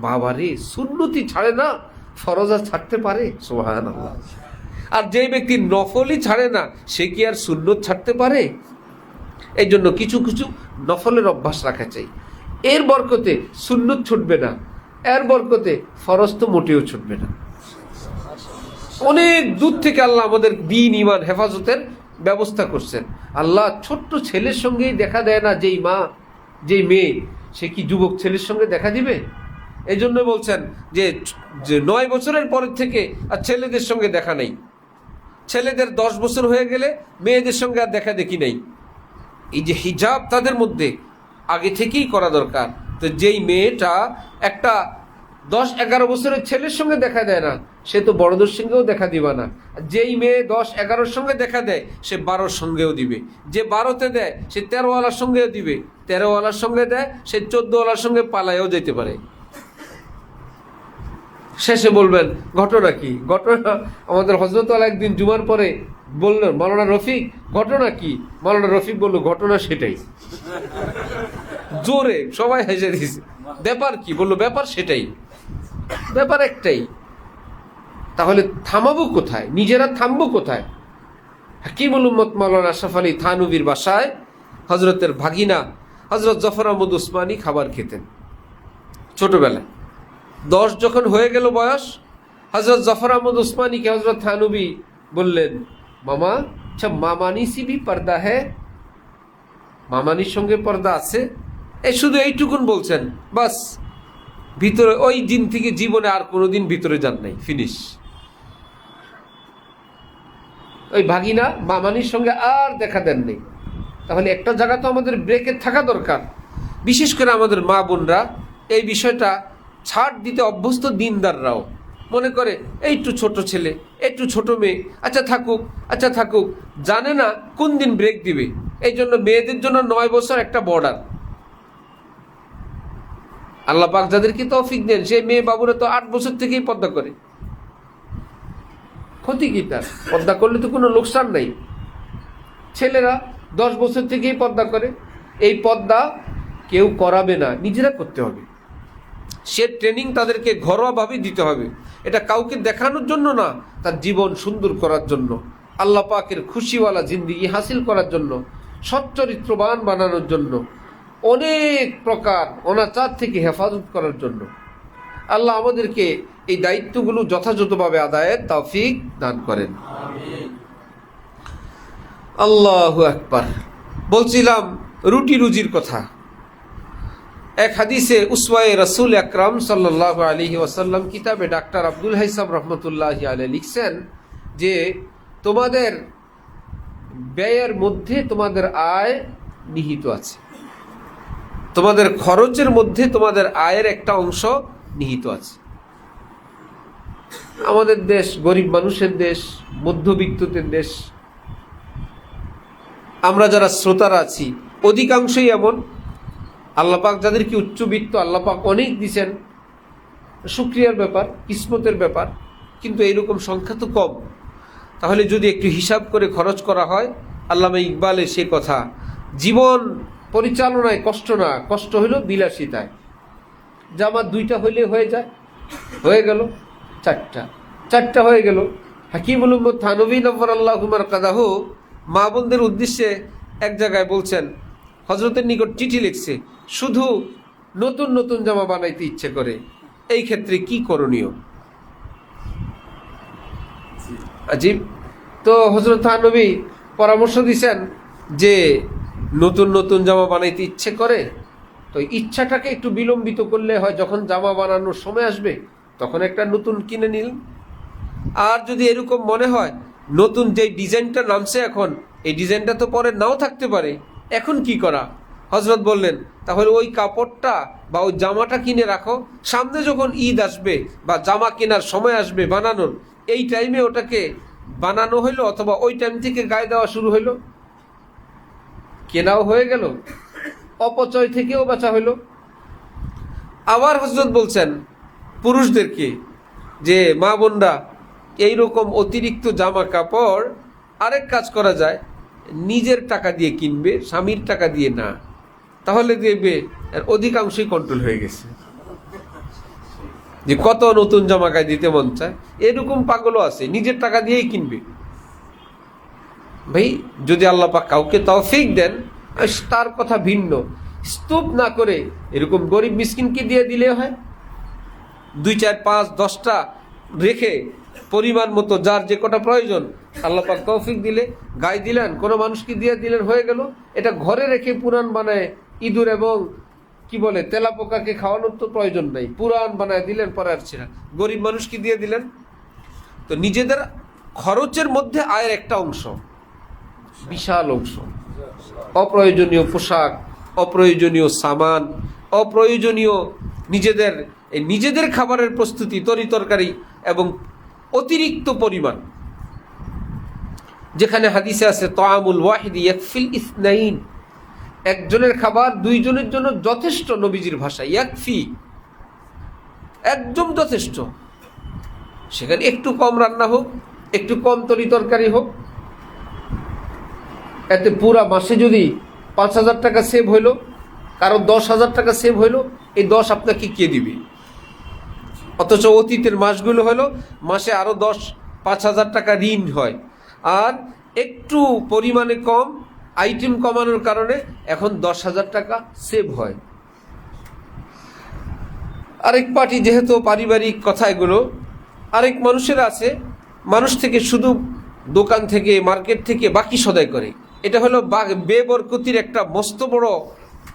বাবারে, সুন্নতি ছাড়ে না, ফরজ আর ছাড়তে পারে? সুবহানাল্লাহ। আর যে ব্যক্তি নফলই ছাড়ে না সে কি আর সুন্নত ছাড়তে পারে? এই জন্য কিছু কিছু নফলের অভ্যাস রাখা চাই। এর বরকতে সুন্নত ছুটবে না, এর বরকতে ফরজ তো মোটেও ছুটবে না। অনেক দূর থেকে আল্লাহ আমাদের দ্বীন ঈমান হেফাজতের ব্যবস্থা করছেন। আল্লাহ ছোট্ট ছেলের সঙ্গেই দেখা দেয় না, যেই মা যেই মেয়ে, সে কি যুবক ছেলের সঙ্গে দেখা দিবে? এই জন্য বলছেন যে 9 বছরের পরের থেকে আর ছেলেদের সঙ্গে দেখা নেই। ছেলেদের 10 বছর হয়ে গেলে মেয়েদের সঙ্গে আর দেখা দেখি নেই। এই যে হিজাব তাদের মধ্যে আগে থেকেই করা দরকার। তো যেই মেয়েটা একটা 10-11 বছরের ছেলের সঙ্গে দেখা দেয় না, সে তো বড়দের সঙ্গেও দেখা দিবা না। যেই মেয়ে 10-11-র সঙ্গে দেখা দেয় সে 12-র সঙ্গেও দিবে। যে 12-তে দেয় সে 13-ওয়ালার সঙ্গেও দিবে। 13-ওয়ালার সঙ্গে দেয় সে 14-ওয়ালার সঙ্গে পালায়ও যেতে পারে। শেষে বলবেন ঘটনা কি? ঘটনা আমাদের হযরত আলী একদিন জুমার পরে বললেন, মাওলানা রফিক ঘটনা কি? মাওলানা রফিক বলল, ঘটনা সেটাই। জোরে সবাই হেসে দিয়েছে। ব্যাপার কি? বললো, ব্যাপার সেটাই, ব্যাপার একটাই। তাহলে থামাবো কোথায়? নিজেরা থামবো কোথায়? হাকিমুল উম্মত মাওলানা আশরাফ আলী থানভীর বাসায় হজরতের ভাগিনা হজরত জাফর আহমদ উসমানী খাবার খেতেন ছোটবেলায়। 10 যখন হয়ে গেল বয়স, হজরত জাফর আহমদ উসমানীকে হজরত থানভী বললেন, মামা আচ্ছা মামানি সি ভি পর্দা হ্যাঁ? মামানির সঙ্গে পর্দা আছে? এই শুধু এইটুকুন বলছেন, বাস। ভিতরে ওই দিন থেকে জীবনে আর কোনোদিন ভিতরে যান নাই, ফিনিশ। ওই ভাগিনা মামানির সঙ্গে আর দেখা দেন নেই। তাহলে একটা জায়গা তো আমাদের ব্রেকে থাকা দরকার। বিশেষ করে আমাদের মা বোনরা এই বিষয়টা ছাড় দিতে অভ্যস্ত। দিনদাররাও মনে করে একটু ছোট ছেলে, একটু ছোট মেয়ে, আচ্ছা থাকুক, আচ্ছা থাকুক, জানে না কোন দিন ব্রেক দিবে। এই জন্য মেয়েদের জন্য 9 বছর একটা বর্ডার। আল্লাহ পাক যাদেরকে তৌফিক দেন, সেই মেয়ে বাবুরা তো 8 বছর থেকেই পর্দা করে। ক্ষতি কি তার? পর্দা করলে তো কোনো লোকসান নাই। ছেলেরা 10 বছর থেকেই পর্দা করে। এই পর্দা কেউ করাবে না, নিজেরা করতে হবে। সে ট্রেনিং তাদেরকে ঘরোয়াভাবে দিতে হবে। এটা কাউকে দেখানোর জন্য না, তার জীবন সুন্দর করার জন্য, আল্লাহ পাকের খুশিওয়ালা জিন্দেগি হাসিল করার জন্য, সচ্চরিত্রবান বানানোর জন্য, অনেক প্রকার অনাচার থেকে হেফাজত করার জন্য। আল্লাহ আমাদেরকে এই দায়িত্বগুলো যথাযথভাবে আদায়ের তৌফিক দান করেন। আল্লাহু আকবার। বলছিলাম রুটি রুজির কথা। এক হাদিসে উসওয়ায়ে রাসূল আকরাম সাল্লাল্লাহু আলাইহি ওয়াসাল্লাম কিতাবে ডাক্তার আব্দুল হাইসাম রহমতুল্লাহি আলাইহি লিখছেন যে তোমাদের ব্যয়ের মধ্যে তোমাদের আয় নিহিত আছে। তোমাদের খরচের মধ্যে তোমাদের আয়ের একটা অংশ নিহিত আছে। আমাদের দেশ গরিব মানুষের দেশ, মধ্যবিত্তদের দেশ। আমরা যারা শ্রোতারা আছি অধিকাংশই এমন। আল্লাহ পাক যাদেরকে উচ্চবিত্ত আল্লাহ পাক অনেক দিছেন, শুকরিয়ার ব্যাপার, কিসমতের ব্যাপার, কিন্তু এইরকম সংখ্যা তো কম। তাহলে যদি একটু হিসাব করে খরচ করা হয়, আল্লামা ইকবালের সে কথা, জীবন পরিচালনায় কষ্ট না, কষ্ট হইল বিলাসিতায়। জামা 2টা হইলে হয়ে যায়, হয়ে গেল 4টা হয়ে গেল। হাকিমুল উম্মত থানভী নওয়ারাল্লাহু মারকাদাহু মা বোনদের উদ্দেশ্যে এক জায়গায় বলছেন, হজরতের নিকট চিঠি লিখছে, শুধু নতুন নতুন জামা বানাইতে ইচ্ছে করে, এই ক্ষেত্রে কি করণীয়? আজীব। তো হজরত থানভী পরামর্শ দিছেন যে নতুন নতুন জামা বানাইতে ইচ্ছে করে, তো ইচ্ছাটাকে একটু বিলম্বিত করলে হয়, যখন জামা বানানোর সময় আসবে তখন একটা নতুন কিনে নিল। আর যদি এরকম মনে হয় নতুন যে ডিজাইনটা নামছে এখন, এই ডিজাইনটা তো পরে নাও থাকতে পারে, এখন কি করা? হজরত বললেন, তাহলে ওই কাপড়টা বা ওই জামাটা কিনে রাখো, সামনে যখন ঈদ আসবে বা জামা কেনার সময় আসবে বানানোর, এই টাইমে ওটাকে বানানো হইলো, অথবা ওই টাইম থেকে গায়ে দেওয়া শুরু হইলো, কেনাও হয়ে গেল, অপচয় থেকেও বাঁচা হইল। আবার হযরত বলছেন পুরুষদেরকে যে মা বোনরা এইরকম অতিরিক্ত জামা কাপড় আরেক কাজ করা যায়, নিজের টাকা দিয়ে কিনবে, স্বামীর টাকা দিয়ে না, তাহলে দেখবে অধিকাংশই কন্ট্রোল হয়ে গেছে। যে কত নতুন জামা গায়ে দিতে মন চায়, এরকম পাগলও আছে, নিজের টাকা দিয়েই কিনবে। ভাই যদি আল্লাহ পাক কাউকে তৌফিক দেন, তার কথা ভিন্ন, স্তূপ না করে এরকম গরিব মিসকিনকে দিয়ে দিলে হয়। 2, 4, 5, 10টা রেখে পরিমাণ মতো যার যে কটা প্রয়োজন আল্লাহ পাক তৌফিক দিলে গায়ে দিলেন, কোনো মানুষকে দিয়ে দিলেন, হয়ে গেল। এটা ঘরে রেখে পুরাণ বানায় ইঁদুর এবং কি বলে তেলাপোকাকে খাওয়ানোর তো প্রয়োজন নাই, পুরাণ বানায় দিলেন, পরে আর ছিল গরিব মানুষকে দিয়ে দিলেন। তো নিজেদের খরচের মধ্যে আয়ের একটা অংশ, বিশাল অংশ, অপ্রয়োজনীয় পোশাক, অপ্রয়োজনীয় সামান, অপ্রয়োজনীয় নিজেদের খাবারের প্রস্তুতি, তরিতরকারি এবং অতিরিক্ত পরিমাণ, যেখানে হাদিসে আছে তাআমুল ওয়াহিদি ইয়াকফিল ইসনাইন, একজনের খাবার 2 জনের জন্য যথেষ্ট। নবীজির ভাষা ইয়াকফি, একদম যথেষ্ট। সেখানে একটু কম রান্না হোক, একটু কম তরিতরকারি হোক, এতে পুরা মাসে যদি 5,000 টাকা সেভ হইল, কারো 10,000 টাকা সেভ হইল, এই 10 আপনাকে কে দিবে? অথচ অতীতের মাসগুলো হলো মাসে আরো 5,000 টাকা ঋণ হয়, আর একটু পরিমাণে কম, আইটেম কমানোর কারণে এখন 10,000 টাকা সেভ হয়। আরেক পার্টি, যেহেতু পারিবারিক কথা এগুলো, আরেক মানুষের আছে, মানুষ থেকে শুধু দোকান থেকে, মার্কেট থেকে বাকি সদাই করে। এটা হলো বেবরকতির একটা মস্ত বড়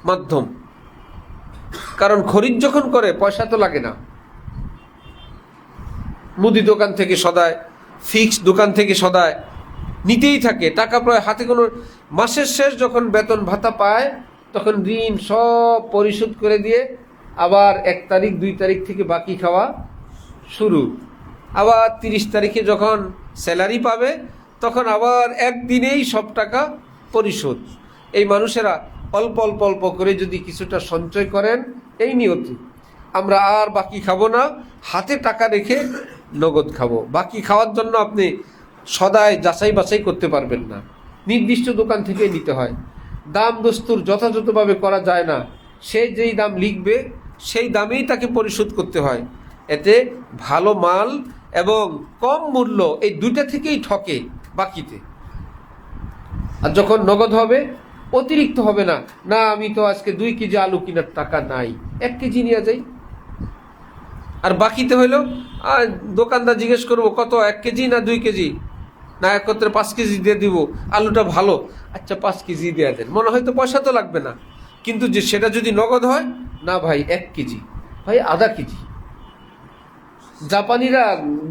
মাধ্যম। কারণ খরিদ যখন করে পয়সা তো লাগে না, মুদি দোকান থেকে সদায়, ফিক্সড দোকান থেকে সদায় নিতেই থাকে টাকা, প্রায় হাতে কোনো। মাসের শেষ যখন বেতন ভাতা পায় তখন ঋণ সব পরিশোধ করে দিয়ে আবার 1 তারিখ 2 তারিখ থেকে বাকি খাওয়া শুরু। আবার 30 তারিখে যখন স্যালারি পাবে তখন আবার একদিনেই সব টাকা পরিশোধ। এই মানুষেরা অল্প অল্প অল্প করে যদি কিছুটা সঞ্চয় করেন, এই নিয়তি আমরা আর বাকি খাবো না, হাতে টাকা রেখে নগদ খাবো। বাকি খাওয়ার জন্য আপনি সদায় যাচাই বাছাই করতে পারবেন না, নির্দিষ্ট দোকান থেকে নিতে হয়। দাম দস্তুর যথাযথভাবে করা যায় না, সে যেই দাম লিখবে সেই দামেই তাকে পরিশোধ করতে হয়। এতে ভালো মাল এবং কম মূল্য, এই দুইটা থেকেই ঠকে বাকিতে। আর যখন নগদ হবে অতিরিক্ত হবে না, না আমি তো আজকে 2 কেজি আলু কেনার টাকা নাই, 1 কেজি নিয়ে যাই। আর বাকিতে হইলো দোকানদার জিজ্ঞেস করবো কত, 1 কেজি না 2 কেজি, না একত্রে 5 কেজি দিয়ে দিব, আলুটা ভালো, আচ্ছা 5 কেজি দিয়ে দেন, মনে হয় তো পয়সা তো লাগবে না। কিন্তু যে সেটা যদি নগদ হয়, না ভাই 1 কেজি, ভাই আধা কেজি। জাপানিরা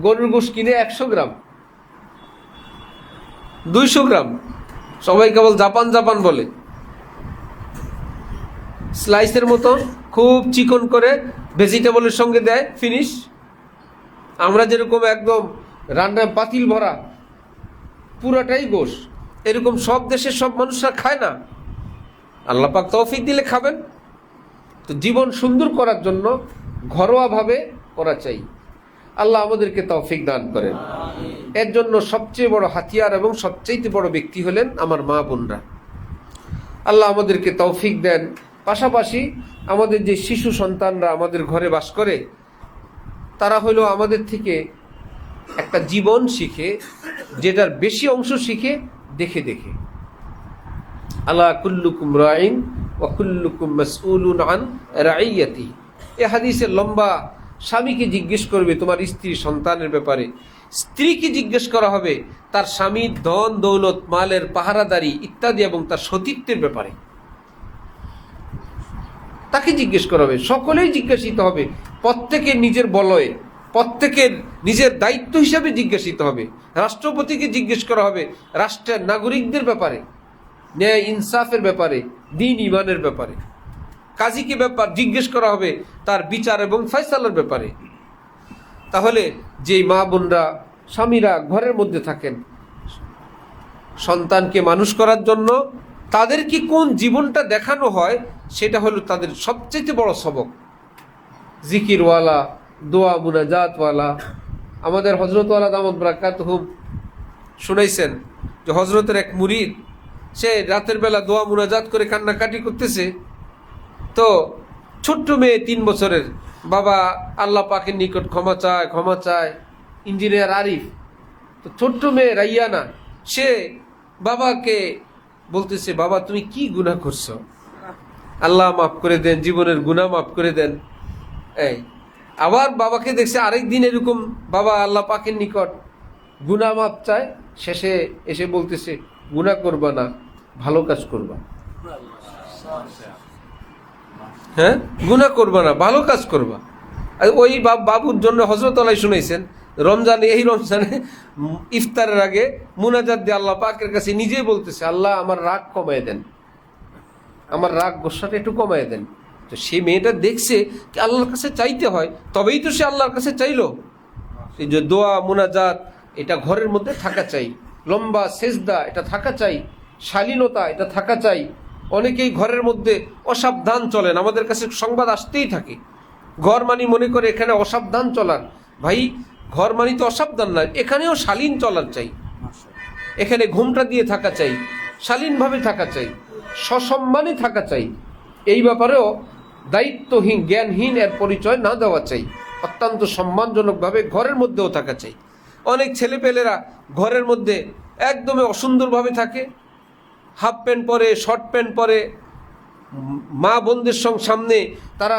গরুর গোশ কিনে 100 গ্রাম, 200 গ্রাম, সবাই কেবল জাপান জাপান বলে। স্লাইসের মতো খুব চিকন করে ভেজিটেবলের সঙ্গে দেয়, ফিনিশ। আমরা যেরকম একদম রান্নায় পাতিল ভরা পুরাটাই গোশ, এরকম সব দেশের সব মানুষরা খায় না। আল্লাহ পাক তৌফিক দিলে খাবেন। তো জীবন সুন্দর করার জন্য ঘরোয়াভাবে করা চাই। আল্লাহ আমাদেরকে তৌফিক দান করেন। এর জন্য সবচেয়ে বড় হাতিয়ার এবং সবচেয়ে বড় ব্যক্তি হলেন আমার মা বোনরা। আল্লাহ আমাদেরকে তৌফিক দেন। পাশাপাশি আমাদের যে শিশু সন্তানরা আমাদের ঘরে বাস করে, তারা হলো আমাদের থেকে একটা জীবন শিখে, যেটার বেশি অংশ শিখে দেখে দেখে। আলা কুল্লুকুম রাইন ওয়া কুল্লুকুম মাসউলুন আন রাইয়াতি। এই হাদিসের লম্বা। স্বামীকে জিজ্ঞেস করবে তোমার স্ত্রী সন্তানের ব্যাপারে, স্ত্রীকে জিজ্ঞেস করা হবে তার স্বামীর ধন দৌলত, মালের পাহারাদারি ইত্যাদি এবং তার সতীত্বের ব্যাপারে তাকে জিজ্ঞেস করা হবে। সকলেই জিজ্ঞাসিত হবে, প্রত্যেকের নিজের বলয়ে, প্রত্যেকের নিজের দায়িত্ব হিসাবে জিজ্ঞাসিত হবে। রাষ্ট্রপতিকে জিজ্ঞেস করা হবে রাষ্ট্রের নাগরিকদের ব্যাপারে, ন্যায় ইনসাফের ব্যাপারে, দিন ইমানের ব্যাপারে। কাজীকে ব্যাপার জিজ্ঞেস করা হবে তার বিচার এবং ফয়সালার ব্যাপারে। তাহলে যেই মা বোনরা, স্বামীরা ঘরের মধ্যে থাকেন, সন্তানকে মানুষ করার জন্য তাদেরকে কোন জীবনটা দেখানো হয়, সেটা হলো তাদের সবচেয়ে বড় সবক। জিকিরওয়ালা, দোয়া মুনাজাতওয়ালা। আমাদের হজরতওয়ালা দামত বারাকাতুহুম শুনাইছেন যে হজরতের এক মুরিদ, সে রাতের বেলা দোয়া মুনাজাত করে কান্নাকাটি করতেছে। তো ছোট্ট মেয়ে 3 বছরের, বাবা আল্লাহ পাকের নিকট ক্ষমা চায়, ইঞ্জিনিয়ার আরিফ। তো ছোট্ট মেয়ে রাইয়ানা, সে বাবাকে বলতেছে, বাবা তুমি কি গুনাহ করছো, আল্লাহ মাফ করে দেন, জীবনের গুনাহ মাফ করে দেন। এই আবার বাবাকে দেখছে আরেক দিন এরকম, বাবা আল্লাহ পাকের নিকট গুনাহ মাফ চায়, শেষে এসে বলতেছে গুনাহ করবা না, ভালো কাজ করবা। হ্যাঁ, গুনাহ করবা না, ভালো কাজ করবা। আর ওই বাবুর জন্য হযরত আলী শুনাইছেন, রমজানে, এই রমজানে ইফতারের আগে মুনাজাত দিয়ে আল্লাহ পাকের কাছে নিজেই বলতেছে, আল্লাহ আমার রাগ কমায় দেন, আমার রাগ গোসাটা একটু কমায় দেন। তো সেই মেয়েটা দেখছে কি আল্লাহর কাছে চাইতে হয়, তবেই তো সে আল্লাহর কাছে চাইলো। এই যে দোয়া মুনাজাত, এটা ঘরের মধ্যে থাকা চাই, লম্বা সেজদা এটা থাকা চাই, শালীনতা এটা থাকা চাই। অনেকেই ঘরের মধ্যে অসাবধান চলেন, আমাদের কাছে সংবাদ আসতেই থাকে, ঘর মানি মনে করে এখানে অসাবধান চলার। ভাই, ঘর মানি তো অসাবধান নয়, এখানেও শালীন চলার চাই, এখানে ঘুমটা দিয়ে থাকা চাই, শালীনভাবে থাকা চাই, সসম্মানে থাকা চাই। এই ব্যাপারেও দায়িত্বহীন, জ্ঞানহীন এর পরিচয় না দেওয়া চাই, অত্যন্ত সম্মানজনকভাবে ঘরের মধ্যেও থাকা চাই। অনেক ছেলেপেলেরা ঘরের মধ্যে একদমই অসুন্দরভাবে থাকে, হাফ প্যান্ট পরে, শর্ট প্যান্ট পরে, মা বোনদের সামনে তারা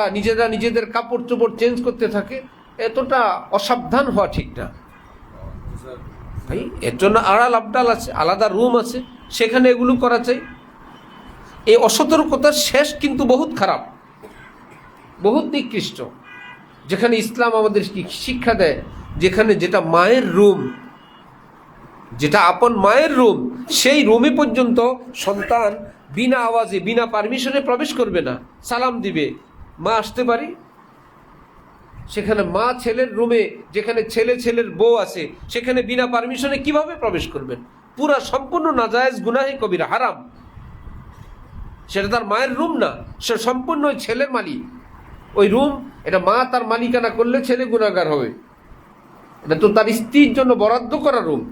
নিজেদের কাপড় চোপড় চেঞ্জ করতে থাকে। এতটা অসাবধান হওয়া ঠিক না ভাই। এর জন্য আড়াল আবডাল আছে, আলাদা রুম আছে, সেখানে এগুলো করা চাই। এই অসতর্কতার শেষ কিন্তু বহুত খারাপ, বহুত নিকৃষ্ট। যেখানে ইসলাম আমাদের শিক্ষা দেয়, যেখানে যেটা মায়ের রুম, যেটা আপন মায়ের রুম, সেই রুমে পর্যন্ত সন্তান বিনা আওয়াজে, বিনা পারমিশনে প্রবেশ করবে না, সালাম দিবে, মা আসতে পারি। সেখানে মা ছেলের রুমে, যেখানে ছেলের বউ আছে, সেখানে বিনা পারমিশনে কিভাবে প্রবেশ করবেন? পুরা সম্পূর্ণ নাজায়েজ, গুনাহে কবিরা, হারাম। সেটা তার মায়ের রুম না, সে সম্পূর্ণ ওই ছেলের মালিক। ওই রুম, এটা মা তার মালিকানা করলে ছেলে গুনাহগার হবে। এটা তো তার স্ত্রীর জন্য বরাদ্দ করা রুম।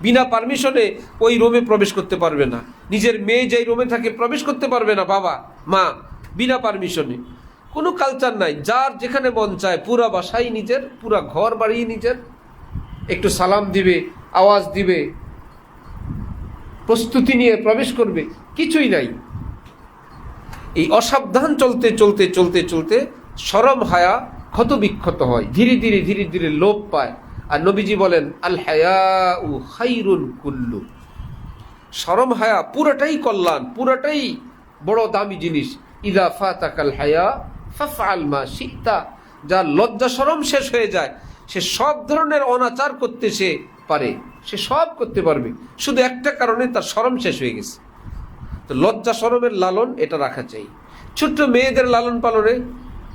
বিনা পারমিশনে ওই রুমে প্রবেশ করতে পারবে না। নিজের মেয়ে যেই রুমে থাকে প্রবেশ করতে পারবে না বাবা মা, বিনা পারমিশনে। কোনো কালচার নাই, যার যেখানে মন চায় পুরা বাসাই নিজের, পুরা ঘর বাড়ি নিজের, একটু সালাম দিবে, আওয়াজ দিবে, প্রস্তুতি নিয়ে প্রবেশ করবে, কিছুই নাই। এই অসাবধান চলতে চলতে চলতে চলতে শরম হায়া ক্ষত বিক্ষত হয়, ধীরে ধীরে লোপ পায়। আর নবীজি বলেন, আল হায়াউ খাইরুন কুল্লু, শরম হায়া পুরাটাই কল্যাণ, পুরাটাই বড় দামি জিনিস। ইদা ফাতাকাল হায়া ফাফআল মা শিতা, যার লজ্জা শরম শেষ হয়ে যায়, সে সব ধরনের অনাচার করতে সে পারে, সে সব করতে পারবে, শুধু একটা কারণে তার শরম শেষ হয়ে গেছে। তো লজ্জা শরমের লালন এটা রাখা চাই। ছোট্ট মেয়েদের লালন পালনে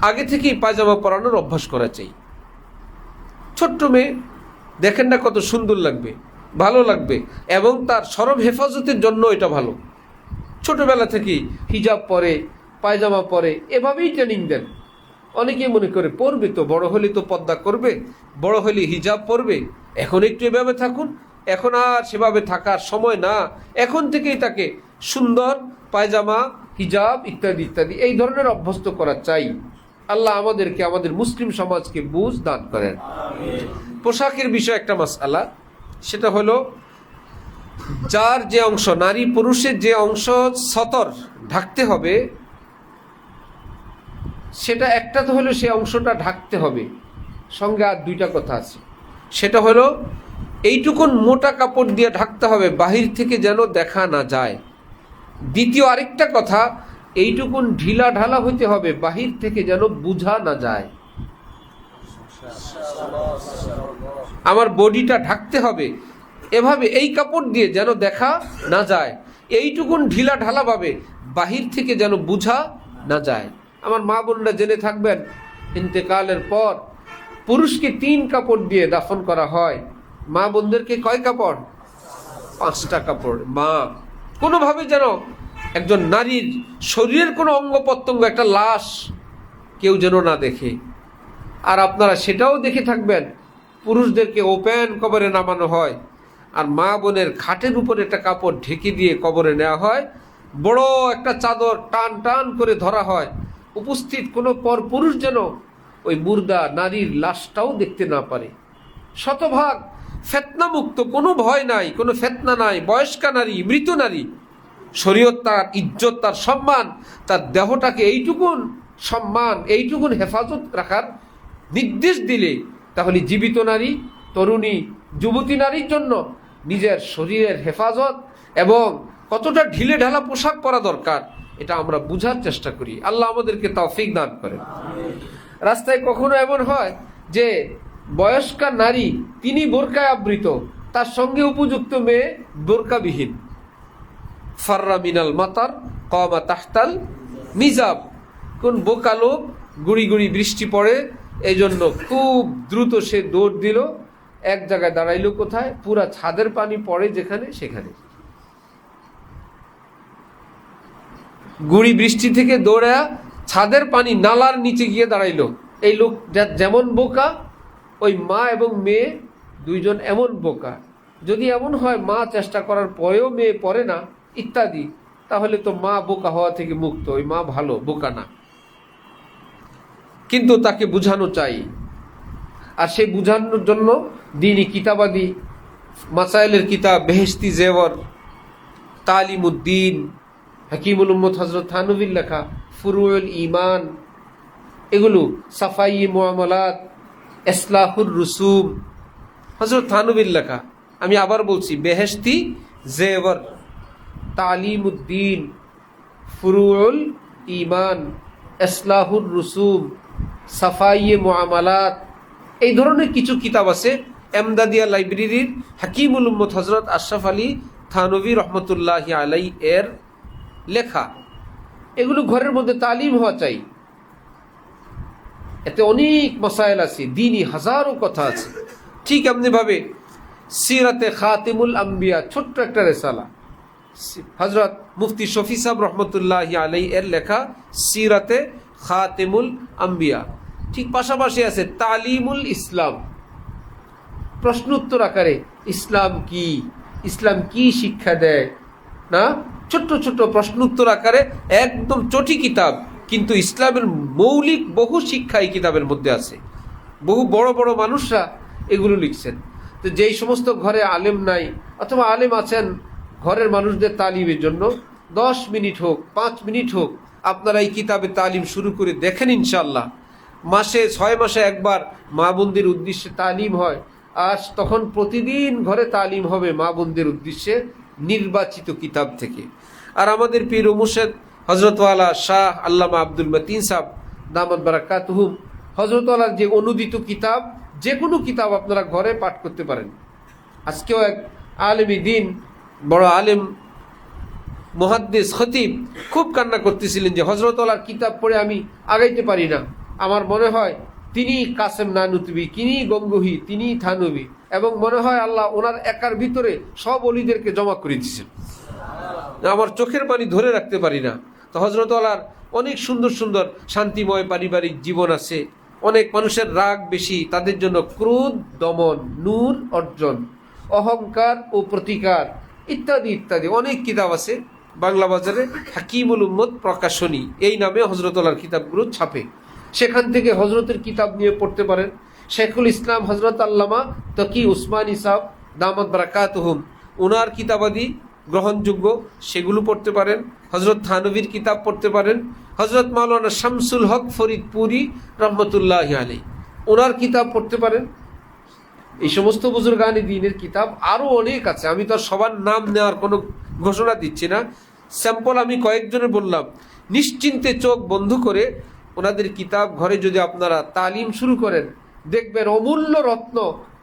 আগে থেকেই পায়জামা পরানোর অভ্যাস করা চাই। ছোট্ট মেয়ে দেখেন না কত সুন্দর লাগবে, ভালো লাগবে, এবং তার শরম হেফাজতের জন্য এটা ভালো। ছোটবেলা থেকেই হিজাব পরে, পায়জামা পরে, এভাবেই ট্রেনিং দেন। অনেকেই মনে করে পরবে তো, বড় হলে তো পর্দা করবে, বড় হলে হিজাব পরবে, এখন একটু এভাবে থাকুন, এখন আর সেভাবে থাকার সময় না, এখন থেকেই তাকে সুন্দর পায়জামা, হিজাব ইত্যাদি ইত্যাদি এই ধরনের অভ্যস্ত করা চাই। আল্লাহ আমাদেরকে, আমাদের মুসলিম সমাজকে বুঝ দান করেন। পোশাকের বিষয়ে একটা মাসআলা, সেটা হলো যার যে অংশ, নারী পুরুষের যে অংশ সতর ঢাকতে হবে, সেটা একটা তো হলো সে অংশটা ঢাকতে হবে, সঙ্গে আর দুইটা কথা আছে। সেটা হলো এইটুকুন মোটা কাপড় দিয়ে ঢাকতে হবে, বাহির থেকে যেন দেখা না যায়। দ্বিতীয় আরেকটা কথা, এইটুকুন ঢিলা ঢালা হইতে হবে, বাহির থেকে যেন বুঝা না যায়। আমার বডিটা ঢাকতে হবে এভাবে, এই কাপড় দিয়ে যেন দেখা না যায়, এইটুকুন ঢিলা ঢালা ভাবে, বাহির থেকে যেন বুঝা না যায়। আমার মা বোনরা জেনে থাকবেন, ইন্তেকালের পর পুরুষকে 3 কাপড় দিয়ে দাফন করা হয়, মা বোনদেরকে কয় কাপড়? 5টা কাপড়। মা কোনোভাবে যেন একজন নারীর শরীরের কোনো অঙ্গ প্রত্যঙ্গ, একটা লাশ কেউ যেন না দেখে। আর আপনারা সেটাও দেখে থাকবেন, পুরুষদেরকে ওপেন কবরে নামানো হয়, আর মা বোনের খাটের উপর একটা কাপড় ঢেকে দিয়ে কবরে নেওয়া হয়, বড় একটা চাদর টান টান করে ধরা হয়, উপস্থিত কোনো পরপুরুষ যেন ওই মুর্দা নারীর লাশটাও দেখতে না পারে। শতভাগ ফেতনা মুক্ত, কোনো ভয় নাই, কোনো ফেতনা নাই। বয়স্কা নারী, মৃত নারী, শরীয়ত তার ইজ্জত, তার সম্মান, তার দেহটাকে এইটুকুন সম্মান, এইটুকুন হেফাজত রাখার নির্দেশ দিলে, তাহলে জীবিত নারী, তরুণী, যুবতী নারীর জন্য নিজের শরীরের হেফাজত এবং কতটা ঢিলে ঢালা পোশাক পরা দরকার, এটা আমরা বুঝার চেষ্টা করি। আল্লাহ আমাদেরকে তৌফিক দান করেন। রাস্তায় কখনো এমন হয় যে বয়স্কা নারী, তিনি বোরকায় আবৃত, তার সঙ্গে উপযুক্ত মেয়ে বোরকাবিহীন। ফাররা মিনাল মাতার কমা তাহতাল মিজাব। কোন বোকা লোক, গুড়ি গুড়ি বৃষ্টি পড়ে, এই জন্য খুব দ্রুত সে দৌড় দিল, এক জায়গায় দাঁড়াইলো, কোথায়? পুরা ছাদের পানি পড়ে যেখানে সেখানে। গুড়ি বৃষ্টি থেকে দৌড়ে ছাদের পানি নালার নিচে গিয়ে দাঁড়াইলো। এই লোক যেমন বোকা, ওই মা এবং মেয়ে দুইজন এমন বোকা। যদি এমন হয় মা চেষ্টা করার পরেও মেয়ে পড়ে না ইত্যাদি, তাহলে তো মা বোকা হওয়া থেকে মুক্ত, ওই মা ভালো, বোকা না। কিন্তু তাকে বুঝানো চাই, আর সেই বুঝানোর জন্য দ্বীনি কিতাবাদি মাসাইলের কিতাব বেহেশতি জেওয়ার, তালিমুদ্দিন, হাকিমুল উম্মত হযরত থানভীর লেখা ফুরুউল ঈমান, এগুলো সাফাই মুআমালাত, ইসলাহুর রুসুম, হযরত থানভীর লেখা। আমি আবার বলছি, বেহেশতি জেওয়ার, তালিমুদ্দিন, ফুরুউল ঈমান, ইসলাহুর রুসুম, সাফাই মুআমালাত, এই ধরনের কিছু কিতাব আছে এমদাদিয়া লাইব্রেরির হাকিমুল উম্মত হযরত আশরাফ আলী থানভী রহমতুল্লাহি আলাই এর লেখা। এগুলো ঘরের মধ্যে তালিম হওয়া চাই। এতে অনেক মাসাইল আছে, দ্বীনি হাজারো কথা আছে। ঠিক এমনিভাবে সিরাতে খাতিমুল আম্বিয়া, ছোট্ট একটা রেসালা, হযরত মুফতি শফি সাহেব রহমতুল্লাহি আলাই এর লেখা সিরাতে খাতিমুল আম্বিয়া। ঠিক পাশাপাশি আছে তালিমুল ইসলাম, প্রশ্নোত্তর আকারে ইসলাম কি, ইসলাম কি শিক্ষা দেয়, না ছোট্ট ছোট্ট প্রশ্নোত্তর আকারে, একদম চটি কিতাব, কিন্তু ইসলামের মৌলিক বহু শিক্ষা এই কিতাবের মধ্যে আছে। বহু বড় বড় মানুষরা এগুলো লিখছেন। তো যেই সমস্ত ঘরে আলেম নাই অথবা আলেম আছেন, ঘরের মানুষদের তালিমের জন্য 10 মিনিট হোক, 5 মিনিট হোক, আপনারা এই কিতাবে তালিম শুরু করে দেখেন। ইনশাআল্লাহ মাসে 6 মাসে একবার মা বোনদের উদ্দেশ্যে তালিম হয়, আর তখন প্রতিদিন ঘরে তালিম হবে মা বোনদের উদ্দেশ্যে নির্বাচিত কিতাব থেকে। আর আমাদের পীর ও মুর্শিদ হযরতওয়ালা শাহ আল্লামা আব্দুল মতিন সাহেব দামাত বারাকাতুহুম, হযরতওয়ালার যে অনুদিত কিতাব, যে কোনো কিতাব আপনারা ঘরে পাঠ করতে পারেন। আজকেও এক আলেমী দিন, বড় আলেম, মুহাদ্দিস, খতিব খুব কান্না করতেছিলেন যে হযরতওয়ালার কিতাব পড়ে আমি আগাইতে পারি না। আমার মনে হয় তিনি কাসেম নানুতুবি, তিনি গঙ্গুহি, তিনি থানভী, এবং মনে হয় আল্লাহ ওনার একার ভিতরে সব অলিদেরকে জমা করে দিয়েছেন। আমার চোখের পানি ধরে রাখতে পারি না। তো হযরতওয়ালার অনেক সুন্দর সুন্দর শান্তিময় পারিবারিক জীবন আছে। অনেক মানুষের রাগ বেশি, তাদের জন্য ক্রোধ দমন, নূর অর্জন, অহংকার ও প্রতিকার ইত্যাদি ইত্যাদি অনেক কিতাব আছে। বাংলা বাজারে হাকিমুল উম্মত প্রকাশনী এই নামে হযরতওয়ালার কিতাবগুলো ছাপে। সেখান থেকে হযরতের কিতাব নিয়ে পড়তে পারেন। শেখুল ইসলাম হযরত আল্লামা তকি উসমানী সাহেব দামাত বারাকাতুহুম, ওনার কিতাবাদি গ্রহণযোগ্য, সেগুলো পড়তে পারেন। হযরত থানভীর কিতাব পড়তে পারেন। হযরত মাওলানা শামসুল হক ফরিদপুরি রহমতুল্লাহি আলাইহি, ওনার কিতাব পড়তে পারেন। এই সমস্ত বুজুর্গানি দ্বীনের কিতাব আরও অনেক আছে। আমি তো আর সবার নাম নেওয়ার কোনো ঘোষণা দিচ্ছি না, স্যাম্পল আমি কয়েকজনের বললাম। নিশ্চিন্তে চোখ বন্ধ করে ওনাদের কিতাব ঘরে যদি আপনারা তালিম শুরু করেন, দেখবেন অমূল্য রত্ন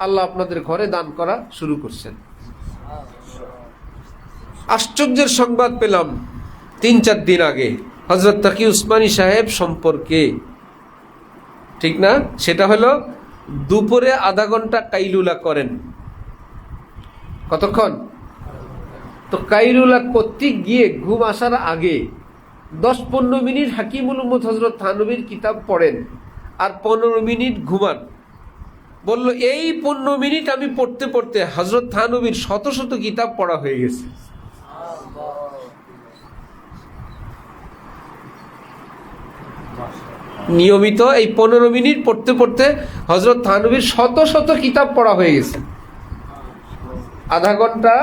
আল্লাহ আপনাদের ঘরে দান করা শুরু করছেন। আশ্চর্যের সংবাদ পেলাম 3-4 দিন আগে হযরত তাকি উসমানী সাহেব সম্পর্কে, ঠিক না? সেটা হলো দুপুরে আধা ঘন্টা কাইলুলা করেন। কতক্ষণ? তো কাইলুলা করতে গিয়ে ঘুম আসার আগে 10-15 মিনিট হাকিমুল উম্মত হযরত থানভীর কিতাব পড়েন, আর 15 মিনিট ঘুমান। বলল এই 15 মিনিট আমি পড়তে পড়তে হযরত থানভীর শত শত কিতাব পড়া হয়ে গেছে। নিয়মিত এই 15 মিনিট পড়তে পড়তে হযরত থানভীর শত শত কিতাব পড়া হয়ে গেছে। আধা ঘন্টা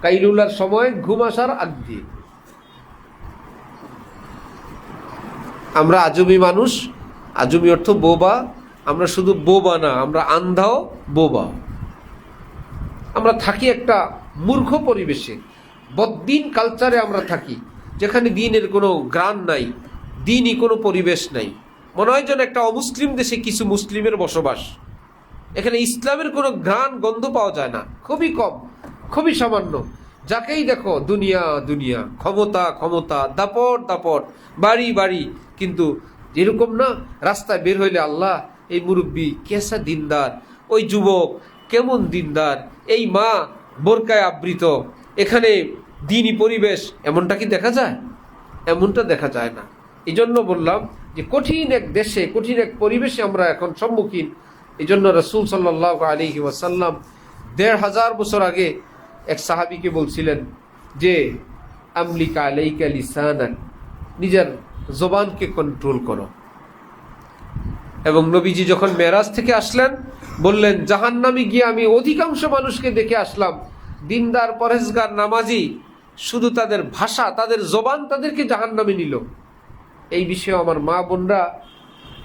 কাইলুলার সময় ঘুম আসার আগ দিয়ে। আমরা আজমি মানুষ, আজমি অর্থ বোবা। আমরা শুধু বোবা না, আমরা আন্ধাও বোবা। আমরা থাকি একটা মূর্খ পরিবেশে, বদ্দিন কালচারে আমরা থাকি, যেখানে দিনের কোনো গ্রাণ নাই, দিনই কোনো পরিবেশ নাই। মনে হয় যেন একটা অমুসলিম দেশে কিছু মুসলিমের বসবাস। এখানে ইসলামের কোনো ঘ্রাণ গন্ধ পাওয়া যায় না, খুবই কম, খুবই সামান্য। যাকেই দেখো দুনিয়া দুনিয়া, ক্ষমতা ক্ষমতা, দাপট দাপট, বাড়ি বাড়ি। কিন্তু এরকম না, রাস্তায় বের হইলে আল্লাহ এই মুরব্বী কেসা দিনদার, ওই যুবক কেমন দিনদার, এই মা বোরকায় আবৃত, এখানে দিনই পরিবেশ, এমনটা কি দেখা যায়? এমনটা দেখা যায় না। এই জন্য বললাম যে কঠিন এক দেশে, কঠিন এক পরিবেশে আমরা এখন সম্মুখীন। এই জন্য রাসূল সাল্লাল্লাহু আলাইহি ওয়াসাল্লাম ১৫০০ বছর আগে এক সাহাবীকে বলছিলেন যে আমলিকা আলাইকা লিসানাক, নিজের জবানকে কন্ট্রোল করো। এবং নবীজি যখন মেরাজ থেকে আসলেন বললেন, জাহান্নামে গিয়ে আমি অধিকাংশ মানুষকে দেখে আসলাম, দিনদার পরহেজগার নামাজি, শুধু তাদের ভাষা, তাদের জবান তাদেরকে জাহান্নামে নিল। এই বিষয়ে আমার মা বোনরা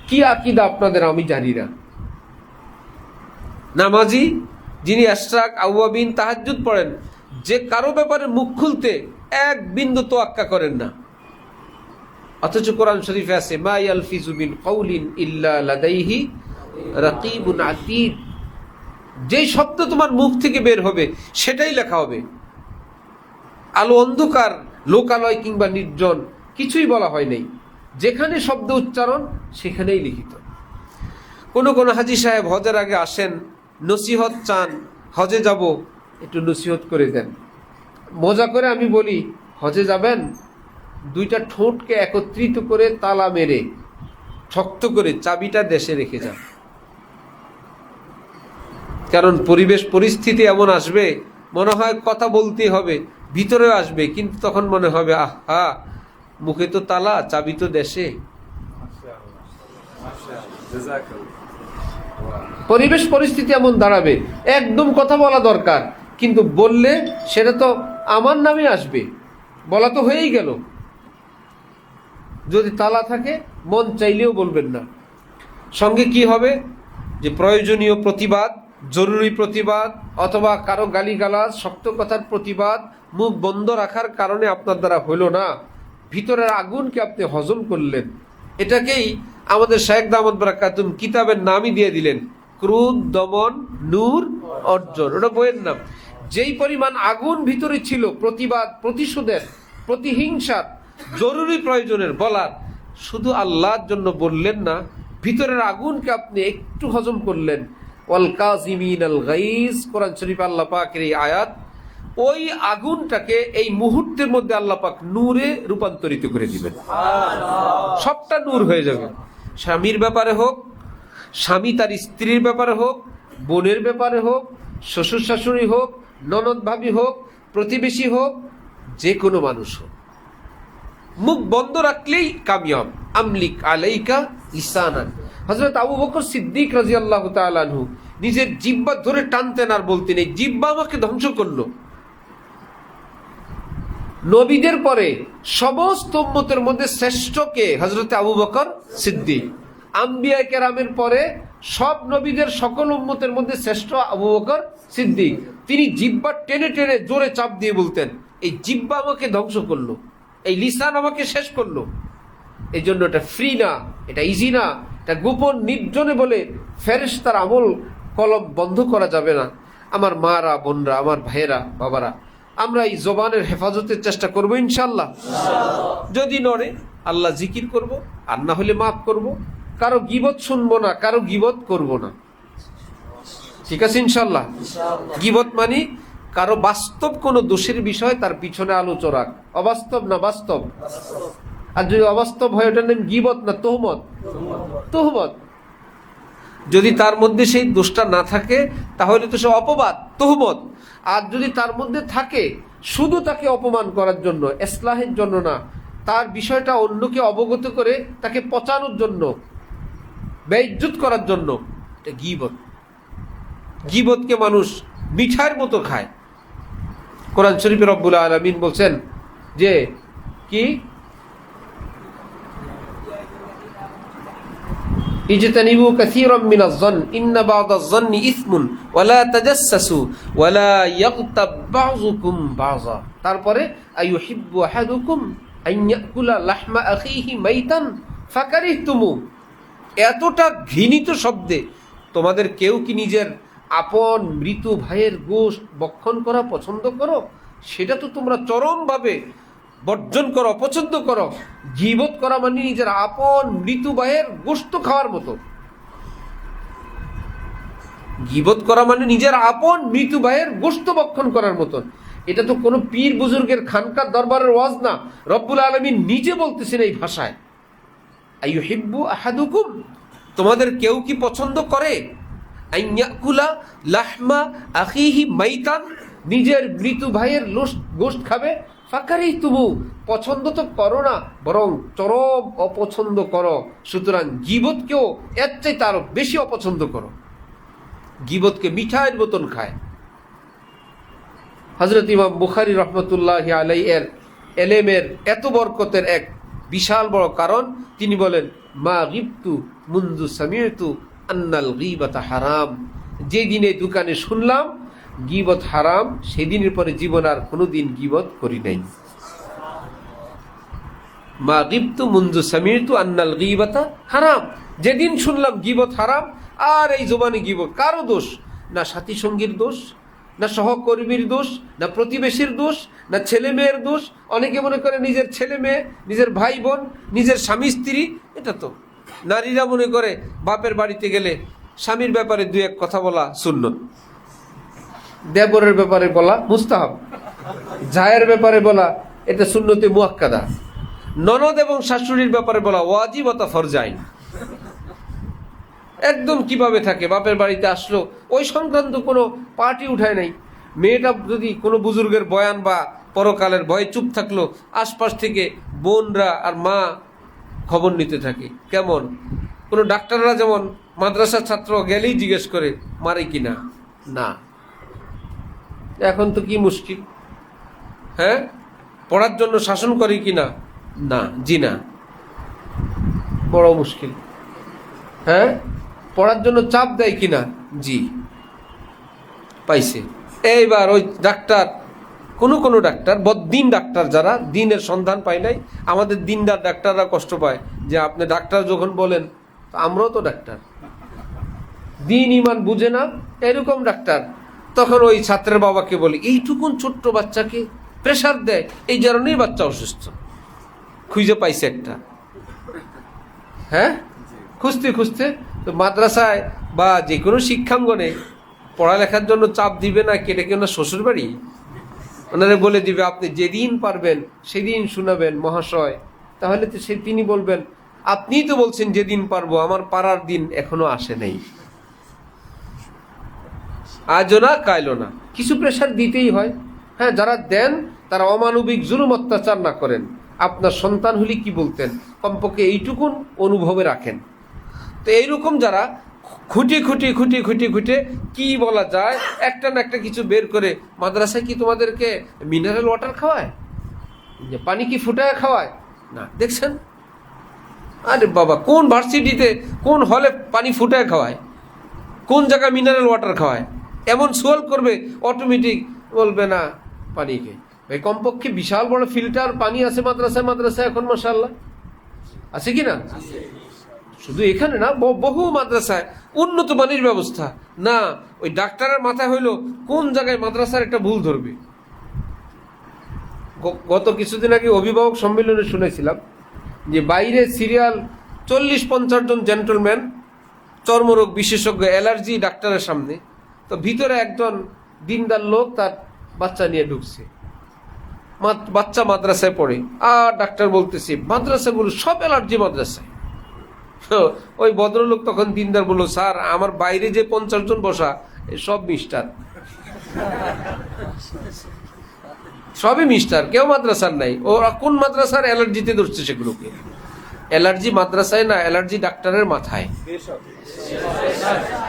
কি আকীদা আপনাদের আমি জানি না। নামাজি যিনি ইশরাক, আওয়াবিন, তাহাজ্জুদ পড়েন, যে কারো ব্যাপারে মুখ খুলতে এক বিন্দু তোয়াক্কা করেন না, অথচ কোরআন শরীফে আছে মা ইয়ালফিজু মিন কাউলিন ইল্লা লাদাইহি রাকিবুন আতীদ। যেই শব্দ তোমার মুখ থেকে বের হবে সেটাই লেখা হবে। আলো অন্ধকার, লোকালয় কিংবা নির্জন কিছুই বলা হয় নাই, যেখানে শব্দ উচ্চারণ সেখানেই লিখিত। কোনো কোনো হাজী সাহেব হজের আগে আসেন, নসিহত চান, হজে যাব, একটু নসিহত করে দেন। মজা করে আমি বলি, হজে যাবেন, দুইটা ঠোঁটকে একত্রিত করে তালা মেরে শক্ত করে চাবিটা দেশে রেখে যান। কারণ পরিবেশ পরিস্থিতি এমন আসবে, মনে হয় কথা বলতে হবে, ভিতরেও আসবে, কিন্তু তখন মনে হবে আহা, মুখে তো তালা, চাবি তো দেশে। পরিবেশ পরিস্থিতি এমন দাঁড়াবে, একদম কথা বলা দরকার, কিন্তু বললে সেটা তো আমার নামে আসবে, বলা তো হয়েই গেল। যদি তালা থাকে মন চাইলেও বলবেন না। সঙ্গে কি হবে, যে প্রয়োজনীয় প্রতিবাদ, জরুরি প্রতিবাদ, অথবা কারো গালিগালাজ, শক্ত কথার প্রতিবাদ মুখ বন্ধ রাখার কারণে আপনার দ্বারা হইল না, ভিতরের আগুনকে আপনি হজম করলেন। এটাকেই আমাদের শায়েখ দামাত বারাকাতুম কিতাবের নামই দিয়ে দিলেন, ক্রোধ দমন নূর অর্জন। ওটা বইয়ের নাম। যেই পরিমাণ আগুন ভিতরে ছিল প্রতিবাদ, প্রতিশোধের, প্রতিহিংসার, জরুরি প্রয়োজনের বলার, শুধু আল্লাহর জন্য বললেন না, ভিতরের আগুনকে আপনি একটু হজম করলেন। ওয়াল কাযিমিনাল গাইজ, কোরআন শরীফে আল্লাহ পাকের এই আয়াত, ওই আগুনটাকে এই মুহূর্তের মধ্যে আল্লাহ পাক নূরে রূপান্তরিত করে দিবেন। সবটা নূর হয়ে যাবে। স্বামীর ব্যাপারে হোক, স্বামী তার স্ত্রীর ব্যাপারে হোক, বোনের ব্যাপারে হোক, শ্বশুর শাশুড়ি হোক, ননদ ভাবি হোক, প্রতিবেশী হোক, যে কোনো মানুষ হোক, মুখ বন্ধ রাখলেই কামিয়াব। আমলিক আলাইকা লিসানান। হযরত আবু বকর সিদ্দিক রাদিয়াল্লাহু তাআলা আনহু নিজের জিহ্বা ধরে টানতেন আর বলতেন, এই জিহ্বা আমাকে ধ্বংস করলো। নবীদের পরে সমস্ত উম্মতের মধ্যে শ্রেষ্ঠকে হযরত আবু বকর সিদ্দিক। আম্বিয়া কেরামের পরে সব নবীদের সকল উম্মতের মধ্যে শ্রেষ্ঠ আবু বকর সিদ্দিক। তিনি জিহ্বা টেনে টেনে জোরে চাপ দিয়ে বলতেন, এই জিহ্বা আমাকে ধ্বংস করলো, এই লিসান আমাকে শেষ করলো। এই জন্য এটা ফ্রি না, এটা ইজি না, এটা গোপন নির্জনে বলে ফেরেশতার আমল কলম বন্ধ করা যাবে না। আমার মারা, বোনরা, আমার ভাইয়েরা, বাবারা, আমরা এই জবানের হেফাজতের চেষ্টা করবো ইনশাল্লাহ। যদি নড়ে আল্লাহ জিকির করব, আর না হলে মাফ করব। কারো গীবত শুনবো না, কারো গীবত করব না, ঠিক আছে ইনশাল্লাহ। গীবত মানে কারো বাস্তব কোনো দোষের বিষয় তার পিছনে আলোচনা, অবাস্তব না বাস্তব। আর যদি অবাস্তব হয় ওটার নাম গীবত না তোহমত। তোহমত যদি তার মধ্যে সেই দোষটা না থাকে তাহলে তো সে অপবাদ, তোহমত। আর যদি তার মধ্যে থাকে, শুধু তাকে অপমান করার জন্য, ইসলাহের জন্য না, তার বিষয়টা অন্যকে অবগত করে তাকে পচানোর জন্য, বেইজ্জত করার জন্য, এটা গীবত। গীবতকে মানুষ মিঠাইয়ের মতো খায়। কোরআন শরীফে রব্বুল আলামিন বলছেন যে কি, ইজতানিবু কাসীরাম মিনাজ যন ইন্না বা'দাজ যন্নি ইসমুন ওয়া লা তাজাসসু ওয়া লা ইয়াগতাব বা'যুকুম বা'যা। তারপরে আইয়ুহিব্বু আহাদুকুম আন ইয়াকুলা লাহমা আখিহি মাইতান ফাকারিহতুমু। এতটা ঘৃণিত শব্দে তোমাদের কেউ কি নিজের আপন মৃত ভাইয়ের গোশত ভক্ষণ করা পছন্দ করো? সেটা তো তোমরা চরমভাবে বর্জন করো, অপছন্দ করো। গীবত করা মানে নিজের আপন মৃত ভাইয়ের গোশত খাওয়ার মতো। গীবত করা মানে নিজের আপন মৃত ভাইয়ের গোশত ভক্ষণ করার মতন। এটা তো কোনো পীর বুজুর্গের খানকার দরবারের ওয়াজ না, রব্বুল আলামিন নিজে বলতেছেন এই ভাষায়। আইয়ুহিব্বু আহাদুকুম, তোমাদের কেউ কি পছন্দ করে আন ইয়াকুলা লাহমা আখিহি মাইতান, নিজের মৃত ভাইয়ের গোশত খাবে। ফাকারিহতুমু, পছন্দ তো করো না, বরং চরম অপছন্দ করো। সুতরাং গীবতকেও এর চাইতে আরো বেশি অপছন্দ করো। গীবতকে মিঠাইয়ের মতন খায়। হযরত ইমাম বুখারী রাহমাতুল্লাহি আলাইহি এর এলেমের এত বরকতের এক বিশাল বড় কারণ, তিনি বলেন মা গিবতু মুনযু সামি'তু আন্নাল গীবাতা হারাম। যেদিনে দোকানে শুনলাম গীবত হারাম, সেদিনের পরে জীবন আর কোনোদিন গীবত করি নাই। মা গিবতু মুনযু সামি'তু আন্নাল গীবাতা হারাম, যেদিন শুনলাম গীবত হারাম, আর এই জবানে গীবত। কারো দোষ না, সাথী সঙ্গীর দোষ না, সহকর্মীর দোষ না, প্রতিবেশীর দোষ না, ছেলে মেয়ের দোষ। অনেকে মনে করে নিজের ছেলে মেয়ে, নিজের ভাই বোন, নিজের স্বামী স্ত্রী। এটা তো নারীরা মনে করে বাপের বাড়িতে গেলে স্বামীর ব্যাপারে দুই এক কথা বলা সুন্নত, দেবরের ব্যাপারে বলা মুস্তাহাব, জায়ের ব্যাপারে বলা এটা সুন্নতে মুআক্কাদা, ননদ এবং শাশুড়ির ব্যাপারে বলা ওয়াজিব অথবা ফরজ আইন। একদম কিভাবে থাকে, বাপের বাড়িতে আসলো ওই সংক্রান্ত কোনো পার্টি উঠায় নাই। মেয়েটা যদি কোনো বুজুর্গের বয়ান বা পরকালের ভয়ে চুপ থাকলো, আশপাশ থেকে বোনরা আর মা খবর নিতে থাকে। কেমন কোনো ডাক্তাররা যেমন মাদ্রাসার ছাত্র গেলেই জিজ্ঞেস করে মারে কি না। না, এখন তো কি মুশকিল, হ্যাঁ, পড়ার জন্য শাসন করে কি না? না, জি না, বড় মুশকিল। হ্যাঁ, পড়ার জন্য চাপ দেয় কিনা? জি, পাইছে। এইবার ওই ডাক্তার, কোনো ডাক্তার, বদ্দিন ডাক্তার যারা দিনের সন্ধান পায় নাই, আমাদের দিনদার ডাক্তাররা কষ্ট পায় যে আপনি ডাক্তার যখন বলেন, আমরাও তো ডাক্তার, দিন ইমান বুঝে না, এরকম ডাক্তার। তখন ওই ছাত্রের বাবাকে বলে এইটুকুন ছোট্ট বাচ্চাকে প্রেশার দেয়, এই কারণেই বাচ্চা অসুস্থ। খুঁজে পাইছে একটা, হ্যাঁ, খুঁজতে খুঁজতে। তো মাদ্রাসায় বা যে কোনো শিক্ষাঙ্গনে পড়ালেখার জন্য চাপ দিবে না, কেটে কেউ না শ্বশুর বাড়ি, ওনারা বলে দিবে আপনি যেদিন পারবেন সেদিন শোনাবেন মহাশয়। তাহলে তো তিনি বলবেন আপনিই তো বলছেন যেদিন পারবো, আমার পারার দিন এখনো আসে নাই, আজও না কাইলো না। কিছু প্রেশার দিতেই হয়। হ্যাঁ, যারা দেন তারা অমানবিক জুলুম অত্যাচার না করেন। আপনার সন্তান হলে কি বলতেন, কমপক্ষে এইটুকুন অনুভবে রাখেন। তো এইরকম যারা খুঁটে খুঁটে খুঁটে খুঁটে খুঁটে কি বলা যায় একটা না একটা কিছু বের করে, মাদ্রাসায় কি তোমাদেরকে মিনারেল ওয়াটার খাওয়ায়, যে পানি কি ফুটায় খাওয়ায় না, দেখছেন? আরে বাবা, কোন ভার্সিটিতে কোন হলে পানি ফুটায় খাওয়ায়, কোন জায়গায় মিনারেল ওয়াটার খাওয়ায়? এমন সোয়াল করবে, অটোমেটিক বলবে না পানিকে। ভাই, কমপক্ষে বিশাল বড় ফিল্টার পানি আছে মাদ্রাসায় এখন, মাশাআল্লাহ, আছে কি না? শুধু এখানে না, বহু মাদ্রাসায় উন্নত মানের ব্যবস্থা। না, ওই ডাক্তারের মাথায় হইলো কোন জায়গায় মাদ্রাসার একটা ভুল ধরবে। গত কিছুদিন আগে অভিভাবক সম্মেলনে শুনেছিলাম যে বাইরে সিরিয়াল 40-50 জন জেন্টলম্যান, চর্মরোগ বিশেষজ্ঞ, অ্যালার্জি ডাক্তারের সামনে। তো ভিতরে একজন দিনদার লোক তার বাচ্চা নিয়ে ঢুকছে, বাচ্চা মাদ্রাসায় পড়ে। আর ডাক্তার বলতেছে মাদ্রাসাগুলো সব অ্যালার্জি মাদ্রাসায়। তো ওই ভদ্রলোক তখন দিনদার বলল, স্যার আমার বাইরে যে 50 জন বসা সব মিস্টার, সবই মিস্টার, কেউ মাদ্রাসার নাই। ওরা কোন মাদ্রাসার অ্যালার্জিতে ধরছে সেগুলোকে। অ্যালার্জি মাদ্রাসায় না, অ্যালার্জি ডাক্তারের মাথায়।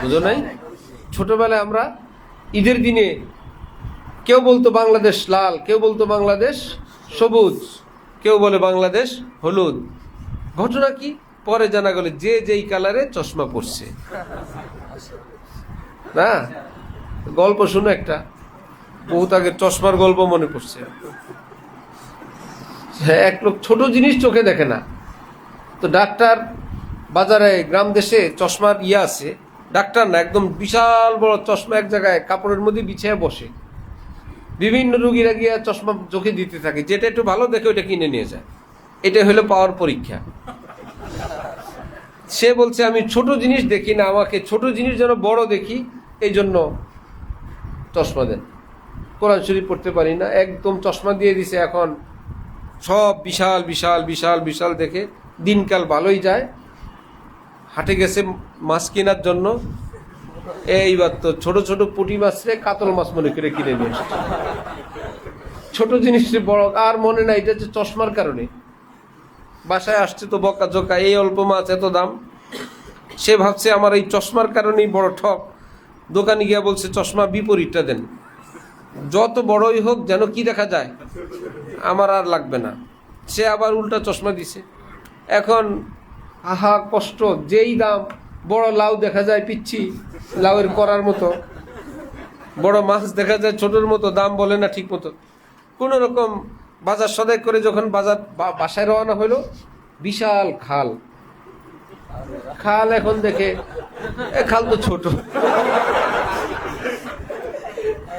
বুঝো নাই? ছোটবেলায় আমরা ঈদের দিনে কেউ বলতো বাংলাদেশ লাল, কেউ বলতো বাংলাদেশ সবুজ, কেউ বলে বাংলাদেশ হলুদ। ঘটনা কি? পরে জানা গেল যে যেই কালারে চশমা পড়ছে। না, গল্প শুনে একটা বহুত আগের চশমার গল্প মনে পড়ছে। হ্যাঁ, এক লোক ছোট জিনিস চোখে দেখে না, তো ডাক্তার বাজারে গ্রাম দেশে চশমার আছে, ডাক্তার না, একদম বিশাল বড় চশমা এক জায়গায় কাপড়ের মধ্যে বিছিয়ে বসে, বিভিন্ন রুগীরা গিয়ে চশমা চোখে দিতে থাকে, যেটা একটু ভালো দেখে ওইটা কিনে নিয়ে যায়। এটা হলো পাওয়ার পরীক্ষা। সে বলছে আমি ছোট জিনিস দেখি না, আমাকে ছোট জিনিস যেন বড় দেখি, এই জন্য চশমা দেন। কোরআন শরীফ পড়তে পারি না, একদম চশমা দিয়ে দিছে। এখন সব বিশাল বিশাল বিশাল বিশাল দেখে দিনকাল ভালোই যায়। হাটে গেছে মাছ কেনার জন্য, এইবার তো ছোট ছোট পুঁটি মাছরে কাতল মাছ মনে করে কিনে নিয়ে আসছে। ছোট জিনিসটি বড় আর মনে নাই, এটা হচ্ছে চশমার কারণে। বাসায় আসছে তো বকা জোকা, এই অল্প মাছ এত দাম। সে ভাবছে আমার এই চশমার কারণেই বড় ঠক। দোকানে গিয়া বলছে চশমা বিপরীতটা দেন, যত বড়ই হোক যেন কি দেখা যায়, আমার আর লাগবে না। সে আবার উল্টা চশমা দিছে। এখন আহা কষ্ট, যেই দাম, বড় লাউ দেখা যায় পিচ্ছি লাউয়ের করার মতো, বড় মাছ দেখা যায় ছোটোর মতো, দাম বলে না ঠিক মতো। কোনো রকম বাজার সদাই করে যখন বাসায় রওনা হইল, বিশাল খাল। খাল এখন দেখে খাল তো ছোট,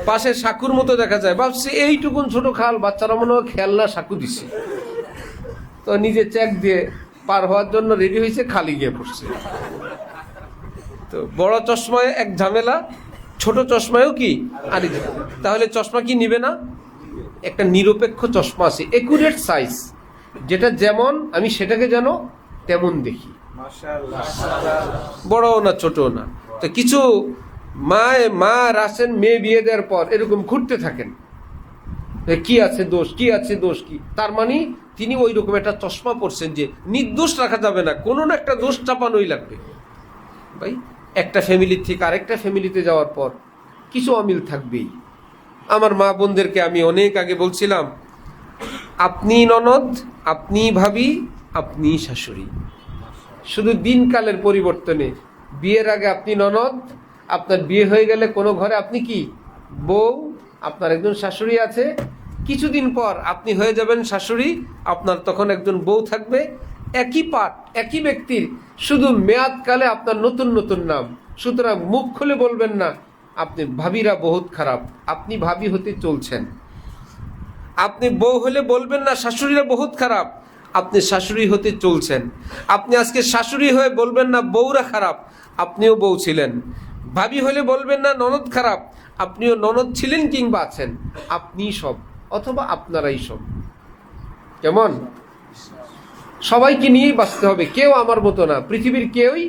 পাশে সাঁকুর মতো দেখা যায়। ভাবছি এইটুকুন ছোট খাল, বাচ্চারা মনে হয় খেলনা সাঁকু দিছে, তো নিজে চেক দিয়ে পার হওয়ার জন্য রেডি হয়েছে, খালি গিয়ে পড়ছে। তো বড় চশমায় এক ঝামেলা, ছোট চশমায়ও কি আর। তাহলে চশমা কি নিবে না? একটা নিরপেক্ষ চশমা আছে, একুরেট সাইজ, যেটা যেমন আমি সেটাকে যেন তেমন দেখি, বড়ও না ছোটও না। তো কিছু মা আছেন, মেয়ে বিয়ে দেওয়ার পর এরকম ঘুরতে থাকেন, কি আছে দোষ, কি আছে দোষ কি, তার মানে তিনি ওই রকম একটা চশমা পরছেন যে নির্দোষ রাখা যাবে না, কোনো না একটা দোষ চাপানোই লাগবে। ভাই, একটা ফ্যামিলির থেকে আরেকটা ফ্যামিলিতে যাওয়ার পর কিছু অমিল থাকবেই। আমার মা বোনদেরকে আমি অনেক আগে বলছিলাম, আপনি ননদ, আপনি ভাবি, আপনি শাশুড়ি। শুধু দিনকালের পরিবর্তনে, বিয়ের আগে আপনি ননদ, আপনার বিয়ে হয়ে গেলে কোনো ঘরে আপনি কি বউ, আপনার একজন শাশুড়ি আছে। কিছুদিন পর আপনি হয়ে যাবেন শাশুড়ি, আপনার তখন একজন বউ থাকবে। একই পাঠ, একই ব্যক্তির, শুধু মেয়াদকালে আপনার নতুন নতুন নাম। সুতরাং মুখ খুলে বলবেন না আপনি ভাবিরা বহুত খারাপ, আপনি ভাবি হতে চলছেন। আপনি বউ হলে বলবেন না শাশুড়িরা বহুত খারাপ, আপনি শাশুড়ি হতে চলছেন। আপনি আজকে শাশুড়ি হয়ে বলবেন না বউরা খারাপ, আপনিও বউ ছিলেন। ভাবি হলে বলবেন না ননদ খারাপ, আপনিও ননদ ছিলেন কিংবা আছেন। আপনি সব, অথবা আপনারাই সব। কেমন? সবাইকে নিয়েই বাঁচতে হবে, কেউ আমার মতো না, পৃথিবীর কেউই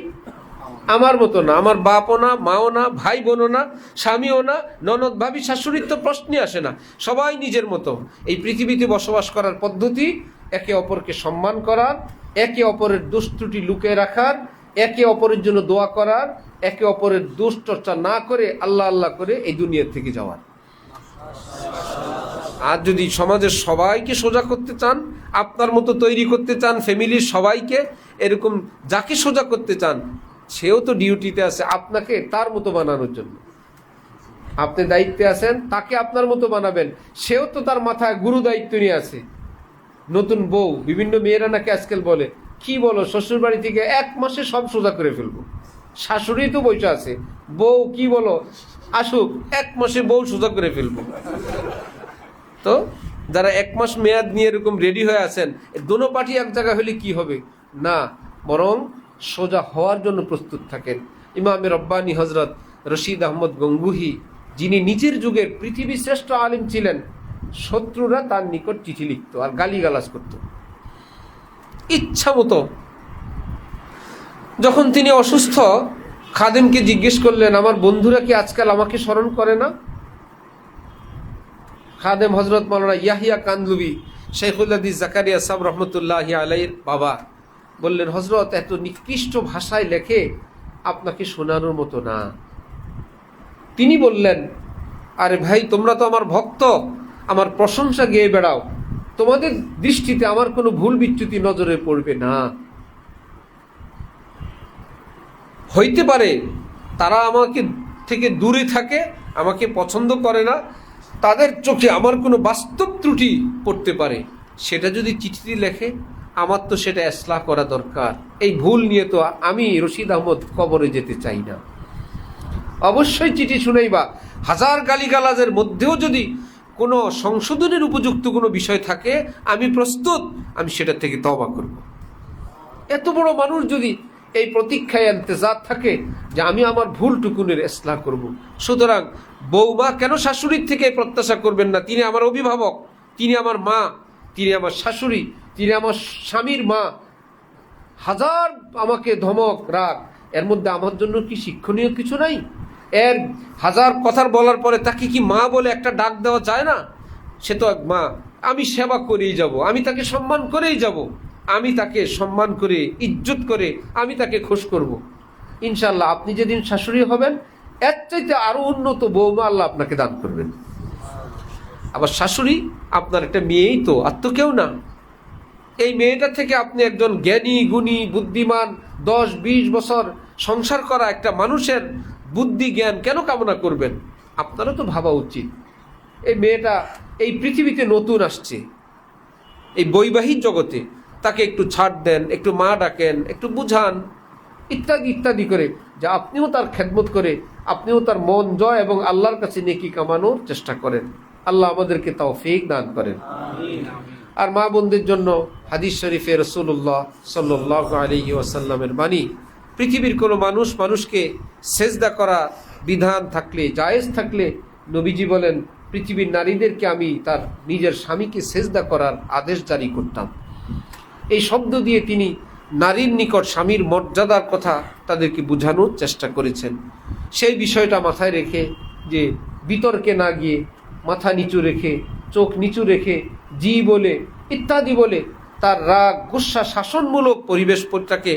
আমার মতো না। আমার বাপও না, মাও না, ভাই বোনও না, স্বামীও না, ননদ ভাবি শাশুড়ির তো প্রশ্নই আসে না। সবাই নিজের মতো। এই পৃথিবীতে বসবাস করার পদ্ধতি একে অপরকে সম্মান করার, একে অপরের দোষ ত্রুটি লুকিয়ে রাখার, একে অপরের জন্য দোয়া করার, একে অপরের দোষ চর্চা না করে আল্লাহ আল্লাহ করে এই দুনিয়ার থেকে যাওয়ার। আর যদি সমাজের সবাইকে সোজা করতে চান, আপনার মতো তৈরি করতে চান, ফ্যামিলির সবাইকে এরকম যাকে সোজা করতে চান, সেও তো ডিউটিতে আছে আপনাকে তার মতো বানানোর জন্য। আপনি দায়িত্বে আছেন, তাকে আপনার মতো বানাবেন, সেও তো তার মাথায় গুরু দায়িত্ব নিয়ে আছে। নতুন বউ, বিভিন্ন মেয়েরা নাকি আজকাল বলে, কি বলো, শ্বশুর বাড়ি থেকে 1 মাসে সব সোজা করে ফেলবো। শাশুড়ি তো বইটা আছে, বউ কি বলো আসুক, 1 মাসে বউ সোজা করে ফেলবো। তো যারা 1 মাস মেয়াদ নিয়ে এরকম রেডি হয়ে আছেন, দোনো পার্টি এক জায়গা হলে কি হবে না, বরং সোজা হওয়ার জন্য প্রস্তুত থাকেন। ইমামে রব্বানী হজরত রশিদ আহমদ গঙ্গুহি, যিনি নিজের যুগের পৃথিবীর শ্রেষ্ঠ আলিম ছিলেন, শত্রুরা তার নিকট চিঠি লিখত আর গালিগালাজ করত ইচ্ছা মতো। যখন তিনি অসুস্থ, খাদেমকে জিজ্ঞেস করলেন, আমার বন্ধুরা কি আজকাল আমাকে স্মরণ করে না? খাদেম হজরত মাওলানা ইয়াহিয়া কান্দলুবি, শেখুল হাদিস জাকারিয়া সাহেব রহমতুল্লাহি আলাইহির বাবা, বললেন, হযরত এত নিকৃষ্ট ভাষায় লেখে, আপনাকে শোনানোর মতো না। তিনি বললেন, আরে ভাই, তোমরা তো আমার ভক্ত, আমার প্রশংসা গেয়ে বেড়াও, তোমাদের দৃষ্টিতে আমার কোনো ভুল বিচ্যুতি নজরে পড়বে না। হইতে পারে তারা আমাকে থেকে দূরে থাকে, আমাকে পছন্দ করে না, তাদের চোখে আমার কোনো বাস্তব ত্রুটি পড়তে পারে, সেটা যদি চিঠিতে লেখে, আমার তো সেটা ইসলাহ করা দরকার। এই ভুল নিয়ে তো আমি রশিদ আহমদ কবরে যেতে চাই না। অবশ্যই চিঠি শুনাইবা। হাজার গালিগালাজের মধ্যেও যদি কোনো সংশোধনের উপযুক্ত কোনো বিষয় থাকে, আমি প্রস্তুত, আমি সেটা থেকে তওবা করব। এত বড় মানুষ যদি এই প্রতীক্ষায় ইন্তজার থাকে যে আমি আমার ভুলটুকুনের ইসলাহ করব, সুতরাং বৌমা কেন শাশুড়ির থেকে প্রত্যাশা করবেন না? তিনি আমার অভিভাবক, তিনি আমার মা, তিনি আমার শাশুড়ি, তিনি আমার স্বামীর মা। হাজার আমাকে ধমক রাগ, এর মধ্যে আমার জন্য কি শিক্ষণীয় কিছু নাই? এর হাজার কথার বলার পরে তাকে কি মা বলে একটা ডাক দেওয়া যায় না? সে তো এক মা। আমি সেবা করেই যাব, আমি তাকে সম্মান করেই যাব, আমি তাকে সম্মান করে ইজ্জত করে আমি তাকে খুশ করব। ইনশাল্লাহ আপনি যেদিন শাশুড়ি হবেন, এর চাইতে আরো উন্নত বৌমা আল্লাহ আপনাকে দান করবেন। আবার শাশুড়ি আপনার একটা মেয়েই তো, আর তো কেউ না। এই মেয়েটা থেকে আপনি একজন জ্ঞানী গুণী বুদ্ধিমান 10-20 বছর সংসার করা একটা মানুষের বুদ্ধি জ্ঞান কেন কামনা করবেন? আপনারও তো ভাবা উচিত এই মেয়েটা এই পৃথিবীতে নতুন আসছে, এই বৈবাহিক জগতে, তাকে একটু ছাড় দেন, একটু মা ডাকেন, একটু বুঝান, ইত্যাদি ইত্যাদি করে, যে আপনিও তার খেদমত করে আপনিও তার মন জয় এবং আল্লাহর কাছে নেকি কামানোর চেষ্টা করেন। আল্লাহ আমাদেরকে তৌফিক দান করেন। আর মা বোনদের জন্য হাদিস শরীফে রাসূলুল্লাহ সাল্লাল্লাহু আলাইহি ওয়াসাল্লামের বাণী, পৃথিবীর কোনো মানুষ মানুষকে সেজদা করা বিধান থাকলে, জায়েজ থাকলে, নবীজি বলেন পৃথিবীর নারীদেরকে আমি তার নিজের স্বামীকে সেজদা করার আদেশ জারি করতাম। এই শব্দ দিয়ে তিনি নারীর নিকট স্বামীর মর্যাদার কথা তাদেরকে বোঝানোর চেষ্টা করেছেন। সেই বিষয়টা মাথায় রেখে, যে বিতর্কে না গিয়ে মাথা নিচু রেখে, চোখ নিচু রেখে, জি বলে ইত্যাদি বলে তার রাগ গুসা শাসনমূলক পরিবেশটাকে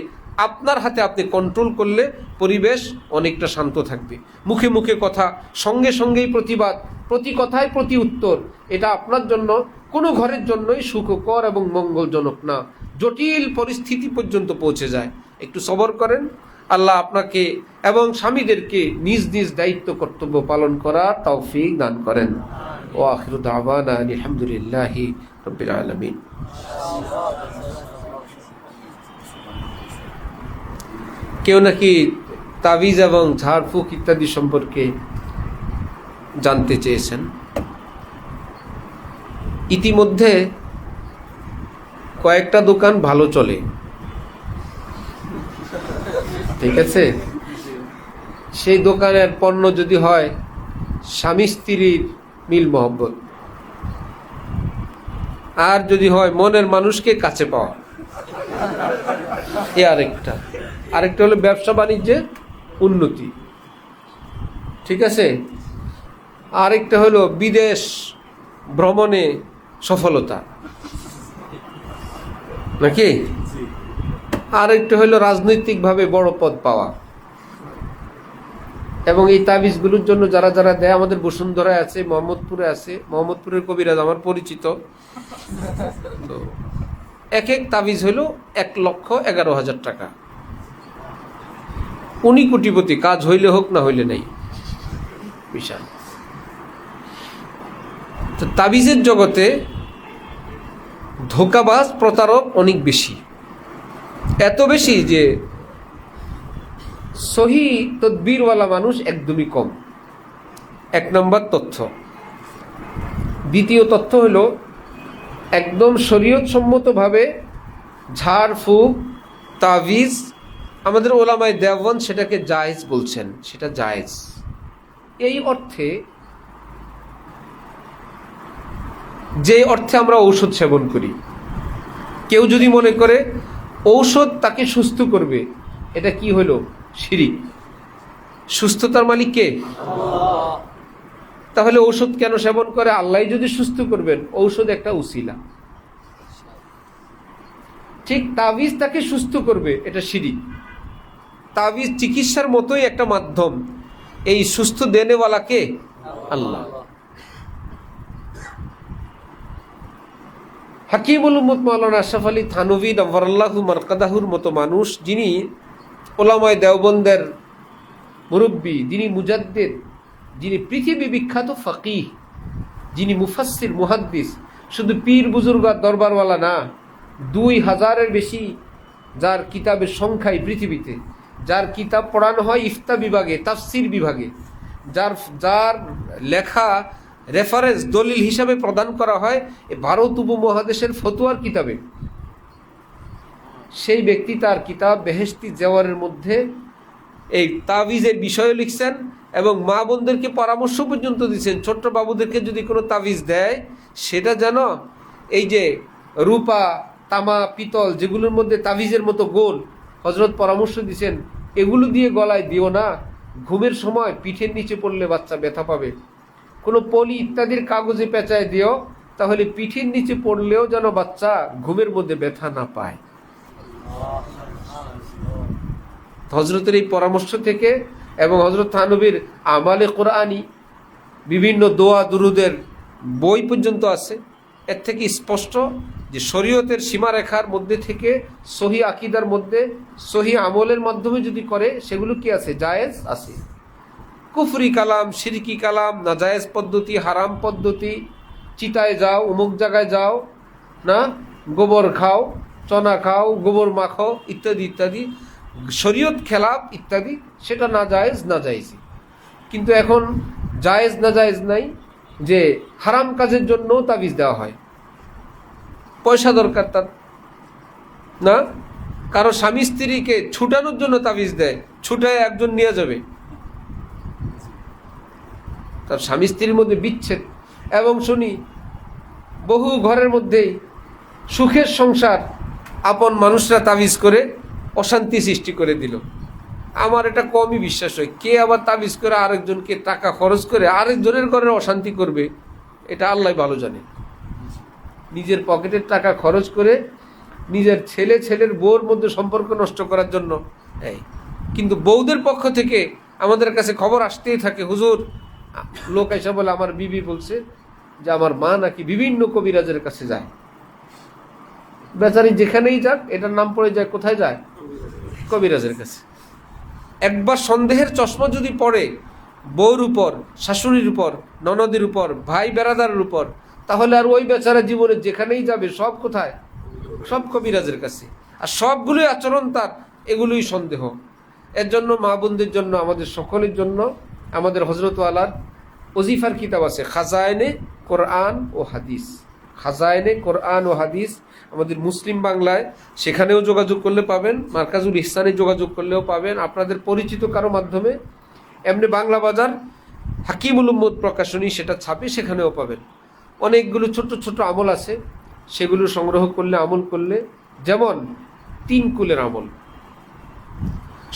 আপনার হাতে আপনি কন্ট্রোল করলে পরিবেশ অনেকটা শান্ত থাকবে। মুখে মুখে কথা, সঙ্গে সঙ্গেই প্রতিবাদ, প্রতি কথায় প্রতি উত্তর, এটা আপনার জন্য কোনো ঘরের জন্যই সুখকর এবং মঙ্গলজনক না, জটিল পরিস্থিতি পর্যন্ত পৌঁছে যায়। একটু সবর করেন, আল্লাহ আপনাকে এবং স্বামীদেরকে নিজ নিজ দায়িত্ব কর্তব্য পালন করার তৌফিক দান করেন। ও আখিরু দাওয়ানা আলহামদুলিল্লাহি রাব্বিল আলামিন। কেউ নাকি তাবিজ এবং ঝাড়ফুঁক ইত্যাদি সম্পর্কে জানতে চেয়েছেন। ইতিমধ্যে কয়েকটা দোকান ভালো চলে, ঠিক আছে? সেই দোকানের পণ্য যদি হয় স্বামী স্ত্রীর মিল মহব্বত, আর যদি হয় মনের মানুষকে কাছে পাওয়া, এ আরেকটা হলো ব্যবসা বাণিজ্যের উন্নতি, ঠিক আছে? আরেকটা হলো বিদেশ ভ্রমণে সফলতা, নাকি? আরেকটা হলো রাজনৈতিকভাবে বড় পদ পাওয়া। এবং এই তাবিজগুলোর জন্য যারা যারা দেয়, আমাদের বসুন্ধরায় আছে, মোহাম্মদপুরে আছে, মোহাম্মদপুরের কবিরাজ আমার পরিচিত। তো এক এক তাবিজ হলো 1,11,000 টাকা। উনি কোটিপতি, কাজ হইলে হোক না হইলে নাই, বিশাল। তো তাবিজের জগতে ধোঁকাবাজ প্রতারক অনেক বেশি, এত বেশি যে সহি তদবিরওয়ালা মানুষ একদমই কম। 1 নম্বর তথ্য। দ্বিতীয় তথ্য হলো, একদম শরীয়ত সম্মতভাবে ঝাড়ফুঁক তাবিজ আমাদের ওলামায়ে দেওবন্দ সেটাকে জায়েজ বলছেন, সেটা জায়েজ। এই অর্থে, যে অর্থে আমরা ঔষধ সেবন করি, কেউ যদি মনে করে ঔষধ তাকে সুস্থ করবে, এটা কি হলো? শিরিক। সুস্থতার মালিক কে? তাহলে ঔষধ কেন সেবন করে? আল্লাহ যদি সুস্থ করবেন, ঔষধ একটা উসিলা। ঠিক তাবিজ তাকে সুস্থ করবে, এটা শিরিক। তাবিজ চিকিৎসার মতোই একটা মাধ্যম। এই সুস্থ দেনেওয়ালাকে আল্লাহ। হাকিমুল উম্মত মাওলানা আশরাফ আলী থানভী নওয়ারাল্লাহু মারকাদাহুর মতো মানুষ, যিনি উলামায়ে দেওবন্দের মুরব্বী, যিনি মুজাদ্দিদ, যিনি পৃথিবী বিখ্যাত ফাকিহ, যিনি মুফাসসির মুহাদ্দিস, শুধু পীর বুজুর্গ আর দরবারওয়ালা না, 2000-এর বেশি যার কিতাবের সংখ্যাই পৃথিবীতে, যার কিতাব পড়ানো হয় ইফতা বিভাগে, তাফসির বিভাগে, যার লেখা রেফারেন্স দলিল হিসাবে প্রদান করা হয় ভারত উপমহাদেশের ফতোয়ার কিতাবে, সেই ব্যক্তি তার কিতাব বেহেশতি জেওয়ারের মধ্যে এই তাবিজের বিষয়ে লিখছেন এবং মা বোনদেরকে পরামর্শ পর্যন্ত দিচ্ছেন, ছোট্ট বাবুদেরকে যদি কোনো তাবিজ দেয় সেটা যেন এই যে রূপা, তামা, পিতল যেগুলোর মধ্যে তাবিজের মতো গোল, হজরত পরামর্শ দিচ্ছেন এগুলো দিয়ে গলায় দিও না, ঘুমের সময় পিঠের নিচে পড়লে বাচ্চা ব্যথা পাবে। কোনো পলি ইত্যাদির কাগজে পেঁচায় দিও, তাহলে পিঠের নিচে পড়লেও যেন বাচ্চা ঘুমের মধ্যে ব্যথা না পায়। হজরতের এই পরামর্শ থেকে এবং হজরত থানভীর আমালে কোরআনী বিভিন্ন দোয়া দুরুদের বই পর্যন্ত আছে, এর থেকে স্পষ্ট যে শরীয়তের সীমারেখার মধ্যে থেকে সহি আকিদার মধ্যে সহি আমলের মাধ্যমে যদি করে সেগুলো কি আছে, জায়েজ আছে। কুফরি কালাম, শিরকি কালাম, নাজায়েজ পদ্ধতি, হারাম পদ্ধতি, চিতায় যাও, অমুক জায়গায় যাও না, গোবর খাও, চনা খাও, গোবর মাখো ইত্যাদি ইত্যাদি, শরীয়ত খেলাফ ইত্যাদি, সেটা নাজায়েজ নাজায়েজই। কিন্তু এখন জায়েজ নাজায়েজ নাই, যে হারাম কাজের জন্য তাবিজ দেওয়া হয়, পয়সা দরকার তার না, কারো স্বামী স্ত্রীকে ছুটানোর জন্য তাবিজ দেয়, ছুটায় একজন নিয়ে যাবে, তার স্বামী স্ত্রীর মধ্যে বিচ্ছেদ। এবং শুনি বহু ঘরের মধ্যেই সুখের সংসার আপন মানুষরা তাবিজ করে অশান্তি সৃষ্টি করে দিল। আমার এটা কমই বিশ্বাস হয়, কে আবার তাবিজ করে আরেকজনকে টাকা খরচ করে আরেকজনের ঘরে অশান্তি করবে, এটা আল্লাহ ভালো জানে। নিজের পকেটের টাকা খরচ করে নিজের ছেলের বউর মধ্যে সম্পর্ক নষ্ট করার জন্য। কিন্তু বউদের পক্ষ থেকে আমাদের কাছে খবর আসতেই থাকে, হুজুর লোক এসে বলে আমার বিবি বলছে যে আমার মা নাকি বিভিন্ন কবিরাজের কাছে যায়। বেচারি যেখানেই যাক এটার নাম পড়ে যায়, কোথায় যায়? কবিরাজের কাছে। একবার সন্দেহের চশমা যদি পড়ে বউর উপর, শাশুড়ির উপর, ননদের উপর, ভাই বেরাদারের উপর, তাহলে আর ওই বেচারা জীবনে যেখানেই যাবে সব কোথায়? সব কবিরাজের কাছে। আর সবগুলোই আচরণ তার, এগুলোই সন্দেহ। এর জন্য মা বোনদের জন্য, আমাদের সকলের জন্য আমাদের হযরত ওয়ালার ওজিফার কিতাব আছে, খাজায়েনে কোরআন ও হাদিস। খাজায়েনে কোরআন ও হাদিস আমাদের মুসলিম বাংলায়, সেখানেও যোগাযোগ করলে পাবেন, মার্কাজুল ইহসানে যোগাযোগ করলেও পাবেন, আপনাদের পরিচিত কারো মাধ্যমে এমনি বাংলা বাজার হাকিমুল উম্মত প্রকাশনী সেটা ছাপে, সেখানেও পাবেন। অনেকগুলো ছোট ছোট আমল আছে, সেগুলো সংগ্রহ করলে, আমল করলে, যেমন 3 কুলের আমল,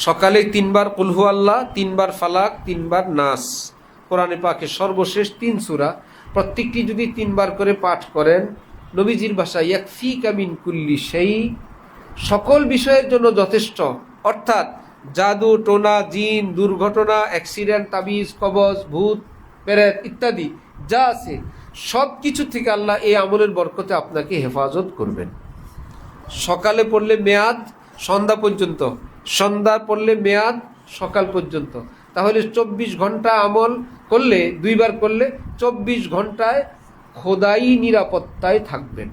সকালে 3 বার কুল হু আল্লাহ, 3 বার ফালাক, 3 বার নাস, কোরআনে পাকের সর্বশেষ 3 সূরা, প্রত্যেকটি যদি 3 বার করে পাঠ করেন, নবীজির ভাষায় ইয়াকফিকা মিন কুল্লি শাই, সকল বিষয়ের জন্য যথেষ্ট। অর্থাৎ জাদু টোনা, জিন, দুর্ঘটনা, অ্যাক্সিডেন্ট, তাবিজ, কবজ, ভূত পেরেত ইত্যাদি যা আছে সব কিছু থেকে আল্লাহ এই আমলের বরকতে আপনাকে হেফাজত করবেন। সকালে পড়লে মেয়াদ সন্ধ্যা পর্যন্ত, সন্ধ্যা পড়লে মেয়াদ সকাল পর্যন্ত, তাহলে 24 ঘন্টা আমল করলে, 2 বার করলে 24 ঘন্টায় খোদাই নিরাপত্তায় থাকবেন,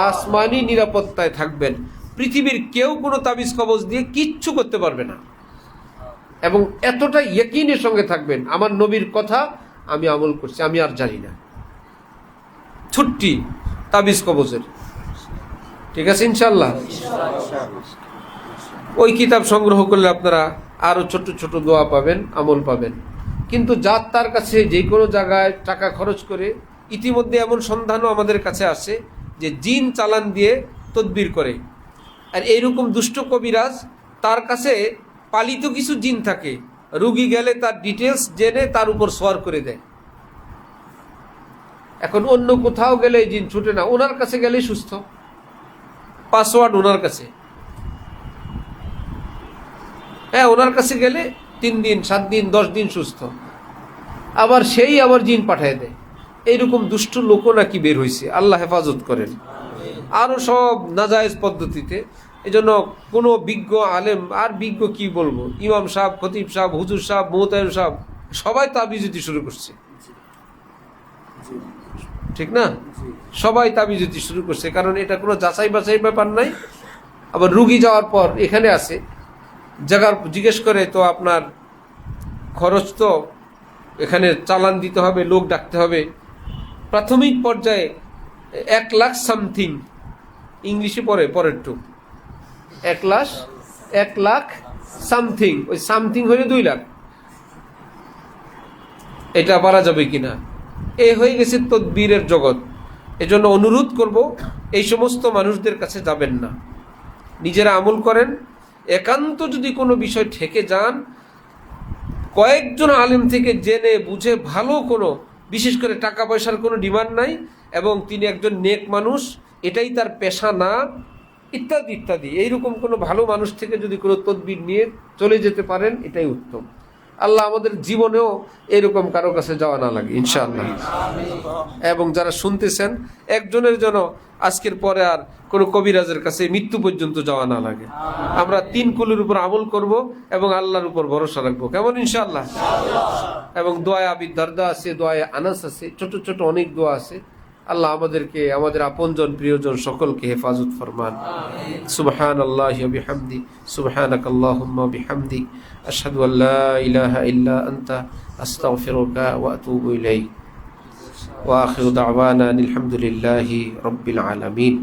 আসমানি নিরাপত্তায় থাকবেন। পৃথিবীর কেউ কোনো তাবিজ কবজ দিয়ে কিচ্ছু করতে পারবে না। এবং এতটা ইয়াকিনের সঙ্গে থাকবেন, আমার নবীর কথা আমি আমল করছি, আমি আর জানি না। ছুট্টি তাবিজ কবজের, ঠিক আছে ইনশাল্লাহ। ওই কিতাব সংগ্রহ করলে আপনারা আরও ছোট ছোট দোয়া পাবেন, আমল পাবেন। কিন্তু যার তার কাছে যে কোনো জায়গায় টাকা খরচ করে, ইতিমধ্যে এমন সন্ধানও আমাদের কাছে আসে যে জিন চালান দিয়ে তদবির করে। আর এইরকম দুষ্ট কবিরাজ, তার কাছে পালিত কিছু জিন থাকে, রুগী গেলে তার ডিটেলস জেনে তার উপর সোয়ার করে দেয়। এখন অন্য কোথাও গেলে জিন ছুটে না, ওনার কাছে গেলেই সুস্থ। পাসওয়ার্ড ওনার কাছে। হ্যাঁ, ওনার কাছে গেলে 3 দিন 7 দিন 10 দিন সুস্থ, আবার সেই আবার জিন পাঠায় দেয়। এইরকম দুষ্ট লোকও নাকি বের হয়েছে, আল্লাহ হেফাজত করেন। আরও সব নাজায়েজ পদ্ধতিতে। এই জন্য কোনো বিজ্ঞ আলেম, আর বিজ্ঞ কি বলবো, ইমাম সাহেব, খতিব সাহেব, হুজুর সাহেব, মুহতামিম সাহেব, সবাই তাবিজ দিতে শুরু করছে, ঠিক না? সবাই তাবিজ দিতে শুরু করছে, কারণ এটা কোনো যাচাই বাছাই ব্যাপার নাই। আবার রুগী যাওয়ার পর এখানে আসে, জায়গার জিজ্ঞেস করে, তো আপনার খরচ তো এখানে চালান দিতে হবে, লোক ডাকতে হবে। প্রাথমিক পর্যায়ে 1 লাখ সামথিং, ইংলিশে পড়ে পরের টু, 1 লাখ সামথিং, ওই সামথিং হলে 2 লাখ। এটা পারা যাবে কিনা, এই হয়ে গেছে তদবিরের জগৎ। এজন্য অনুরোধ করব, এই সমস্ত মানুষদের কাছে যাবেন না, নিজেরা আমল করেন। একান্ত যদি কোনো বিষয় ঠেকে যান, কয়েকজন আলেম থেকে জেনে বুঝে, ভালো কোনো, বিশেষ করে টাকা পয়সার কোনো ডিমান্ড নাই, এবং তিনি একজন নেক মানুষ, এটাই তার পেশা না, ইত্যাদি ইত্যাদি, এইরকম কোনো ভালো মানুষ থেকে যদি কোনো তদবির নিয়ে চলে যেতে পারেন, এটাই উত্তম। আল্লাহ আমাদের জীবনেও এরকম কারো কাছে যাওয়া না লাগে ইনশাআল্লাহ। এবং যারা শুনতেছেন, একজনের জন্য আজকের পরে আর কোনো কবিরাজের কাছে মৃত্যু পর্যন্ত যাওয়া না লাগে। আমরা 3 কুলের উপর আমল করব এবং আল্লাহর উপর ভরসা রাখবো, কেমন ইনশাআল্লাহ? এবং দোয়ায় আবি দারদা আছে, দোয়ায় আনাস আছে, ছোট ছোট অনেক দোয়া আছে। আল্লাহ আমাদেরকে, আমাদের আপনজন প্রিয়জন সকলকে হেফাজত ফরমান। সুবহানাল্লাহি ওয়া বিহামদি, সুবহানাকাল্লাহুম্মা ওয়া বিহামদিক, আশহাদু আল্লা ইলাহা ইল্লা আনতা, আস্তাগফিরুকা ওয়া আতুবু ইলাইক। ওয়া আখিরু দাওয়ানা আলহামদুলিল্লাহি রাব্বিল আলামিন।